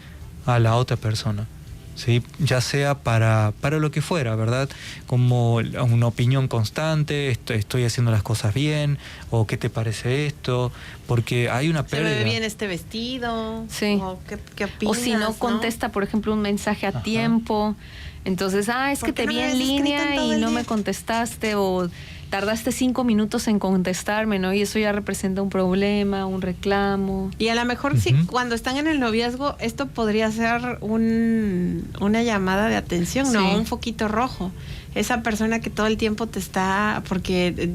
a la otra persona, ¿sí? Ya sea para lo que fuera, ¿verdad? Como una opinión constante, estoy haciendo las cosas bien, o ¿qué te parece esto? Porque hay una pérdida. ¿Se ve bien este vestido? Sí. ¿O qué opinas, o si no contesta, por ejemplo, un mensaje a tiempo, entonces, es que te vi en línea y no me contestaste, o tardaste 5 minutos en contestarme, ¿no? Y eso ya representa un problema, un reclamo. Y a lo mejor sí, cuando están en el noviazgo, esto podría ser una llamada de atención, ¿no? Un foquito rojo. Esa persona que todo el tiempo te está... Porque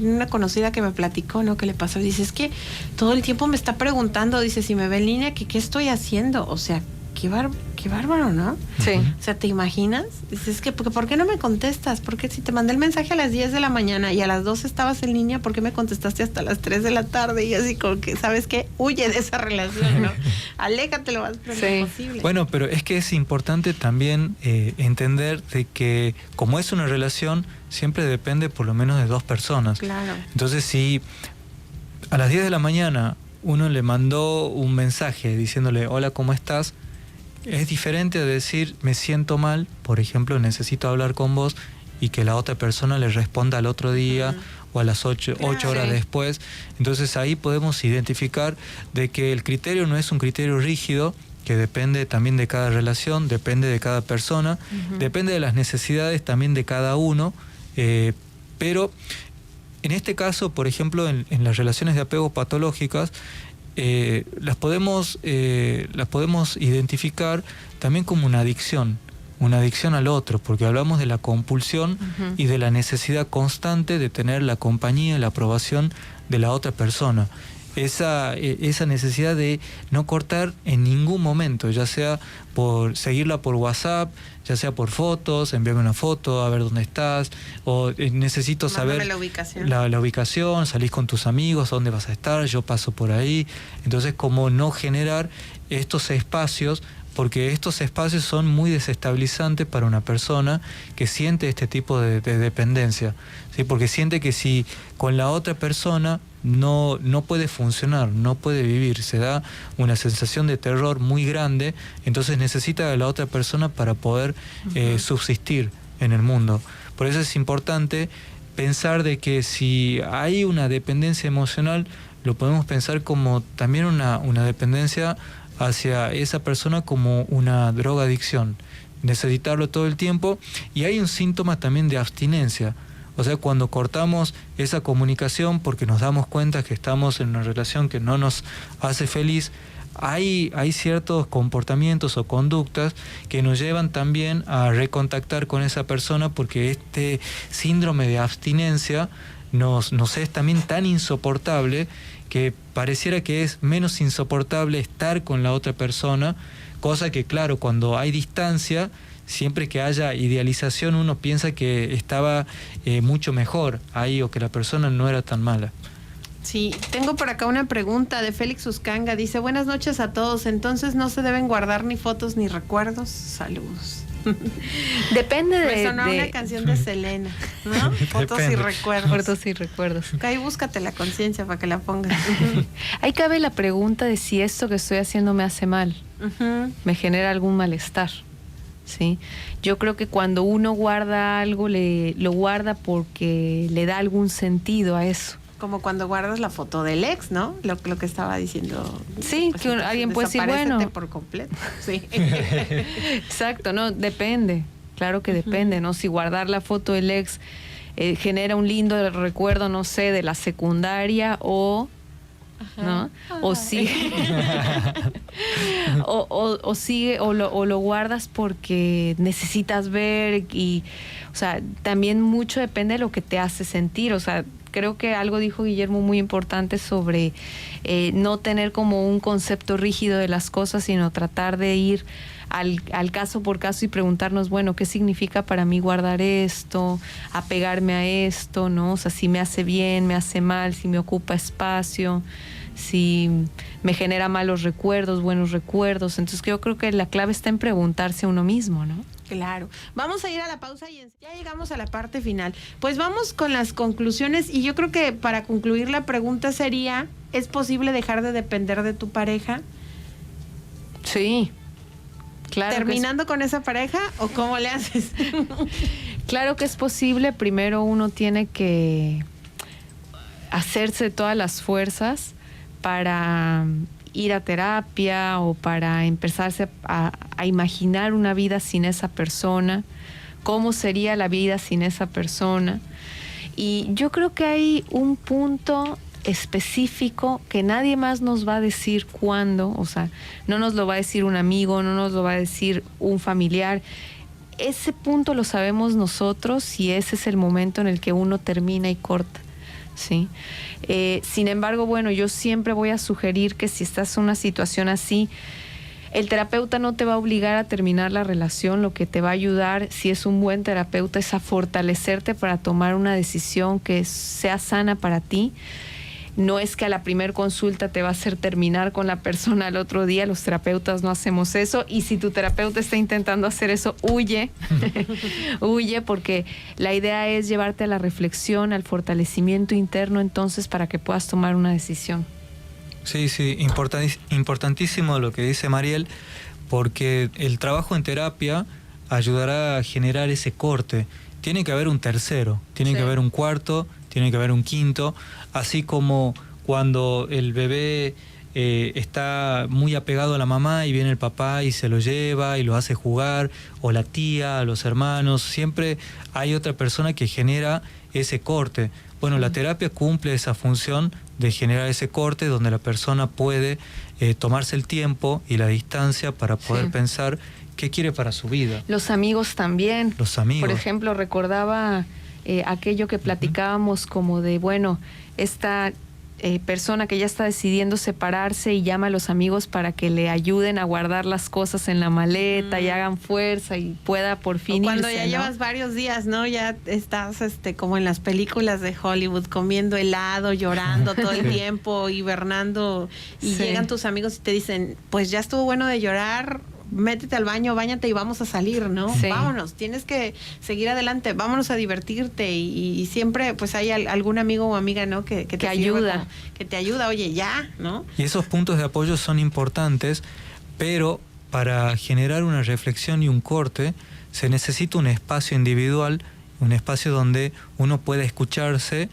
una conocida que me platicó, ¿no? Que le pasó, dice, es que todo el tiempo me está preguntando, dice, si me ve en línea, que qué estoy haciendo. O sea, qué bárbaro, ¿no? Sí. O sea, ¿te imaginas? Dices que, ¿por qué no me contestas? Porque si te mandé el mensaje a las 10 de la mañana y a las 12 estabas en línea, ¿por qué me contestaste hasta las 3 de la tarde? Y así como que, ¿sabes qué? Huye de esa relación, ¿no? Aléjate lo más pronto posible. Bueno, pero es que es importante también entender de que como es una relación, siempre depende por lo menos de 2 personas. Claro. Entonces, si a las 10 de la mañana uno le mandó un mensaje diciéndole, hola, ¿cómo estás?, es diferente a decir, me siento mal, por ejemplo, necesito hablar con vos, y que la otra persona le responda al otro día o a las 8 horas después. Entonces ahí podemos identificar de que el criterio no es un criterio rígido, que depende también de cada relación, depende de cada persona, depende de las necesidades también de cada uno, pero en este caso, por ejemplo, en las relaciones de apego patológicas, las podemos identificar también como una adicción al otro, porque hablamos de la compulsión y de la necesidad constante de tener la compañía y la aprobación de la otra persona. esa necesidad de no cortar en ningún momento, ya sea por seguirla por WhatsApp, ya sea por fotos, enviarme una foto, a ver dónde estás, o necesito saber la ubicación. La ubicación, salís con tus amigos, dónde vas a estar, yo paso por ahí. Entonces, como no generar estos espacios, porque estos espacios son muy desestabilizantes para una persona que siente este tipo de dependencia, ¿sí? Porque siente que si con la otra persona no puede funcionar, no puede vivir, se da una sensación de terror muy grande, entonces necesita de la otra persona para poder subsistir en el mundo. Por eso es importante pensar de que si hay una dependencia emocional, lo podemos pensar como también una dependencia hacia esa persona como una drogadicción, necesitarlo todo el tiempo. Y hay un síntoma también de abstinencia, o sea, cuando cortamos esa comunicación porque nos damos cuenta que estamos en una relación que no nos hace feliz, hay ciertos comportamientos o conductas que nos llevan también a recontactar con esa persona, porque este síndrome de abstinencia nos es también tan insoportable que pareciera que es menos insoportable estar con la otra persona, cosa que, claro, cuando hay distancia, siempre que haya idealización, uno piensa que estaba mucho mejor ahí, o que la persona no era tan mala. Sí, tengo por acá una pregunta de Félix Uscanga. Dice: buenas noches a todos. Entonces no se deben guardar ni fotos ni recuerdos. Saludos. Depende Me sonó una canción de Selena, ¿no? Fotos y recuerdos. Fotos y recuerdos. Ahí búscate la conciencia para que la pongas. Ahí cabe la pregunta de si esto que estoy haciendo me hace mal, me genera algún malestar, ¿sí? Yo creo que cuando uno guarda algo, lo guarda porque le da algún sentido a eso. Como cuando guardas la foto del ex, ¿no? Lo que estaba diciendo. Sí, pues que alguien puede decir, bueno, por completo. Sí. Exacto, no, depende. Claro que depende, ¿no? Si guardar la foto del ex genera un lindo recuerdo, no sé, de la secundaria, o ¿no? O sigue o sigue o lo guardas porque necesitas ver, y o sea, también mucho depende de lo que te hace sentir. O sea, creo que algo dijo Guillermo muy importante sobre no tener como un concepto rígido de las cosas, sino tratar de ir al caso por caso y preguntarnos, bueno, ¿qué significa para mí guardar esto? Apegarme a esto, ¿no? O sea, si me hace bien, me hace mal, si me ocupa espacio, si me genera malos recuerdos, buenos recuerdos. Entonces yo creo que la clave está en preguntarse a uno mismo, ¿no? Claro. Vamos a ir a la pausa y ya llegamos a la parte final. Pues vamos con las conclusiones, y yo creo que para concluir la pregunta sería: ¿es posible dejar de depender de tu pareja? Sí. Claro. ¿Terminando con esa pareja o cómo le haces? Claro que es posible. Primero uno tiene que hacerse todas las fuerzas para ir a terapia o para empezarse a imaginar una vida sin esa persona, cómo sería la vida sin esa persona. Y yo creo que hay un punto específico que nadie más nos va a decir cuándo, o sea, no nos lo va a decir un amigo, no nos lo va a decir un familiar. Ese punto lo sabemos nosotros, y ese es el momento en el que uno termina y corta, ¿sí? Sin embargo, bueno, yo siempre voy a sugerir que si estás en una situación así, el terapeuta no te va a obligar a terminar la relación. Lo que te va a ayudar, si es un buen terapeuta, es a fortalecerte para tomar una decisión que sea sana para ti. No es que a la primer consulta te va a hacer terminar con la persona al otro día. Los terapeutas no hacemos eso. Y si tu terapeuta está intentando hacer eso, huye. Huye, porque la idea es llevarte a la reflexión, al fortalecimiento interno, entonces, para que puedas tomar una decisión. Sí, importantísimo lo que dice Mariel, porque el trabajo en terapia ayudará a generar ese corte. Tiene que haber un tercero, tiene que haber un cuarto, tiene que haber un quinto, así como cuando el bebé está muy apegado a la mamá y viene el papá y se lo lleva y lo hace jugar, o la tía, los hermanos, siempre hay otra persona que genera ese corte. Bueno, la terapia cumple esa función de generar ese corte donde la persona puede tomarse el tiempo y la distancia para poder pensar qué quiere para su vida. Los amigos también. Los amigos. Por ejemplo, recordaba aquello que platicábamos como de, bueno, esta persona que ya está decidiendo separarse y llama a los amigos para que le ayuden a guardar las cosas en la maleta y hagan fuerza y pueda por fin o cuando irse, ya ¿no? llevas varios días, ¿no? Ya estás como en las películas de Hollywood, comiendo helado, llorando todo el tiempo, hibernando, y Sí. llegan tus amigos y te dicen, pues ya estuvo bueno de llorar, métete al baño, báñate y vamos a salir, ¿no? Sí. Vámonos, tienes que seguir adelante, vámonos a divertirte, y siempre pues hay algún amigo o amiga, ¿no? Que te sirva ayuda. como, que te ayuda, oye, ya, ¿no? Y esos puntos de apoyo son importantes, pero para generar una reflexión y un corte se necesita un espacio individual, un espacio donde uno pueda escucharse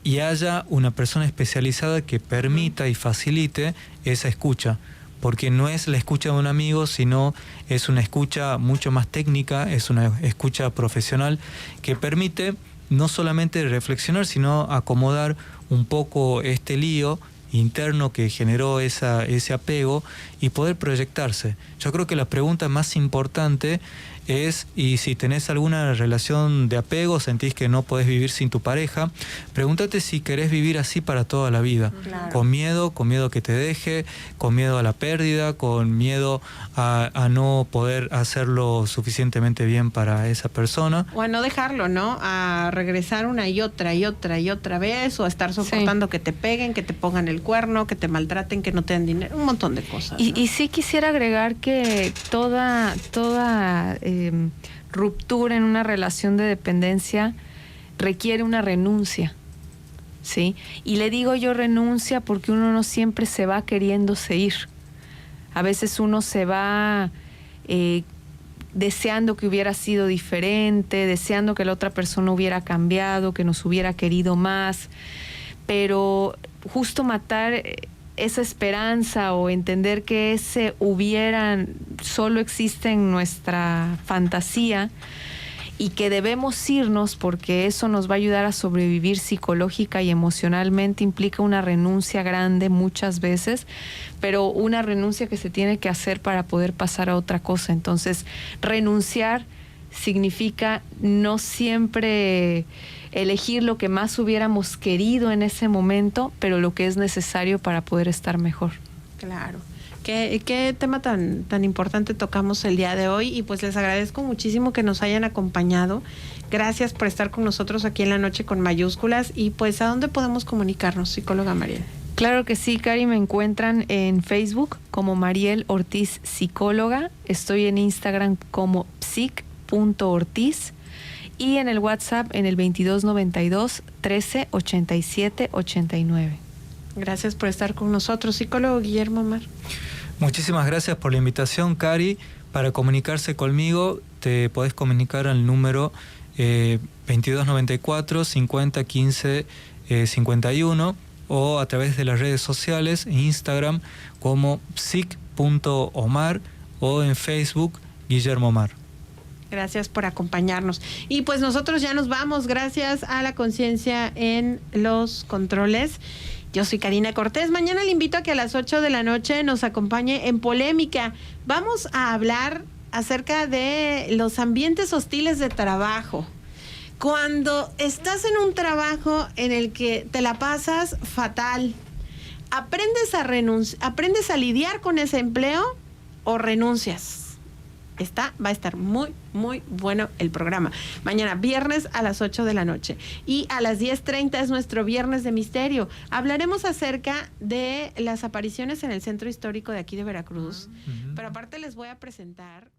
y haya una persona especializada que permita y facilite esa escucha. Porque no es la escucha de un amigo, sino es una escucha mucho más técnica, es una escucha profesional que permite no solamente reflexionar, sino acomodar un poco este lío interno que generó ese apego y poder proyectarse. Yo creo que la pregunta más importante es, y si tenés alguna relación de apego, sentís que no podés vivir sin tu pareja, pregúntate si querés vivir así para toda la vida. Claro. Con miedo que te deje, con miedo a la pérdida, con miedo a no poder hacerlo suficientemente bien para esa persona. O a no dejarlo, ¿no? A regresar una y otra vez, o a estar soportando que te peguen, que te pongan el cuerno, que te maltraten, que no te den dinero, un montón de cosas, ¿no? Y sí quisiera agregar que toda ruptura en una relación de dependencia requiere una renuncia, ¿sí? Y le digo yo renuncia porque uno no siempre se va queriéndose ir. A veces uno se va deseando que hubiera sido diferente, deseando que la otra persona hubiera cambiado, que nos hubiera querido más, pero justo matar esa esperanza o entender que ese hubiera solo existe en nuestra fantasía y que debemos irnos porque eso nos va a ayudar a sobrevivir psicológica y emocionalmente, implica una renuncia grande muchas veces, pero una renuncia que se tiene que hacer para poder pasar a otra cosa. Entonces, renunciar significa no siempre elegir lo que más hubiéramos querido en ese momento, pero lo que es necesario para poder estar mejor. Claro. ¿Qué tema tan importante tocamos el día de hoy? Y pues les agradezco muchísimo que nos hayan acompañado. Gracias por estar con nosotros aquí en La Noche con Mayúsculas. Y pues, ¿a dónde podemos comunicarnos, psicóloga Mariel? Claro que sí, Cari, me encuentran en Facebook como Mariel Ortiz Psicóloga. Estoy en Instagram como psic.ortiz. Y en el WhatsApp en el 2292 13 87 89. Gracias por estar con nosotros, psicólogo Guillermo Omar. Muchísimas gracias por la invitación, Cari. Para comunicarse conmigo, te podés comunicar al número 2294 50 15 51 o a través de las redes sociales, en Instagram como psic.omar o en Facebook Guillermo Omar. Gracias por acompañarnos. Y pues nosotros ya nos vamos, gracias a la conciencia en los controles. Yo soy Karina Cortés. Mañana le invito a que a las 8 de la noche nos acompañe en Polémica. Vamos a hablar acerca de los ambientes hostiles de trabajo. Cuando estás en un trabajo en el que te la pasas fatal, ¿aprendes a lidiar con ese empleo o renuncias? Va a estar muy, muy bueno el programa. Mañana, viernes a las 8 de la noche. Y a las 10:30 es nuestro Viernes de Misterio. Hablaremos acerca de las apariciones en el centro histórico de aquí de Veracruz. Pero aparte les voy a presentar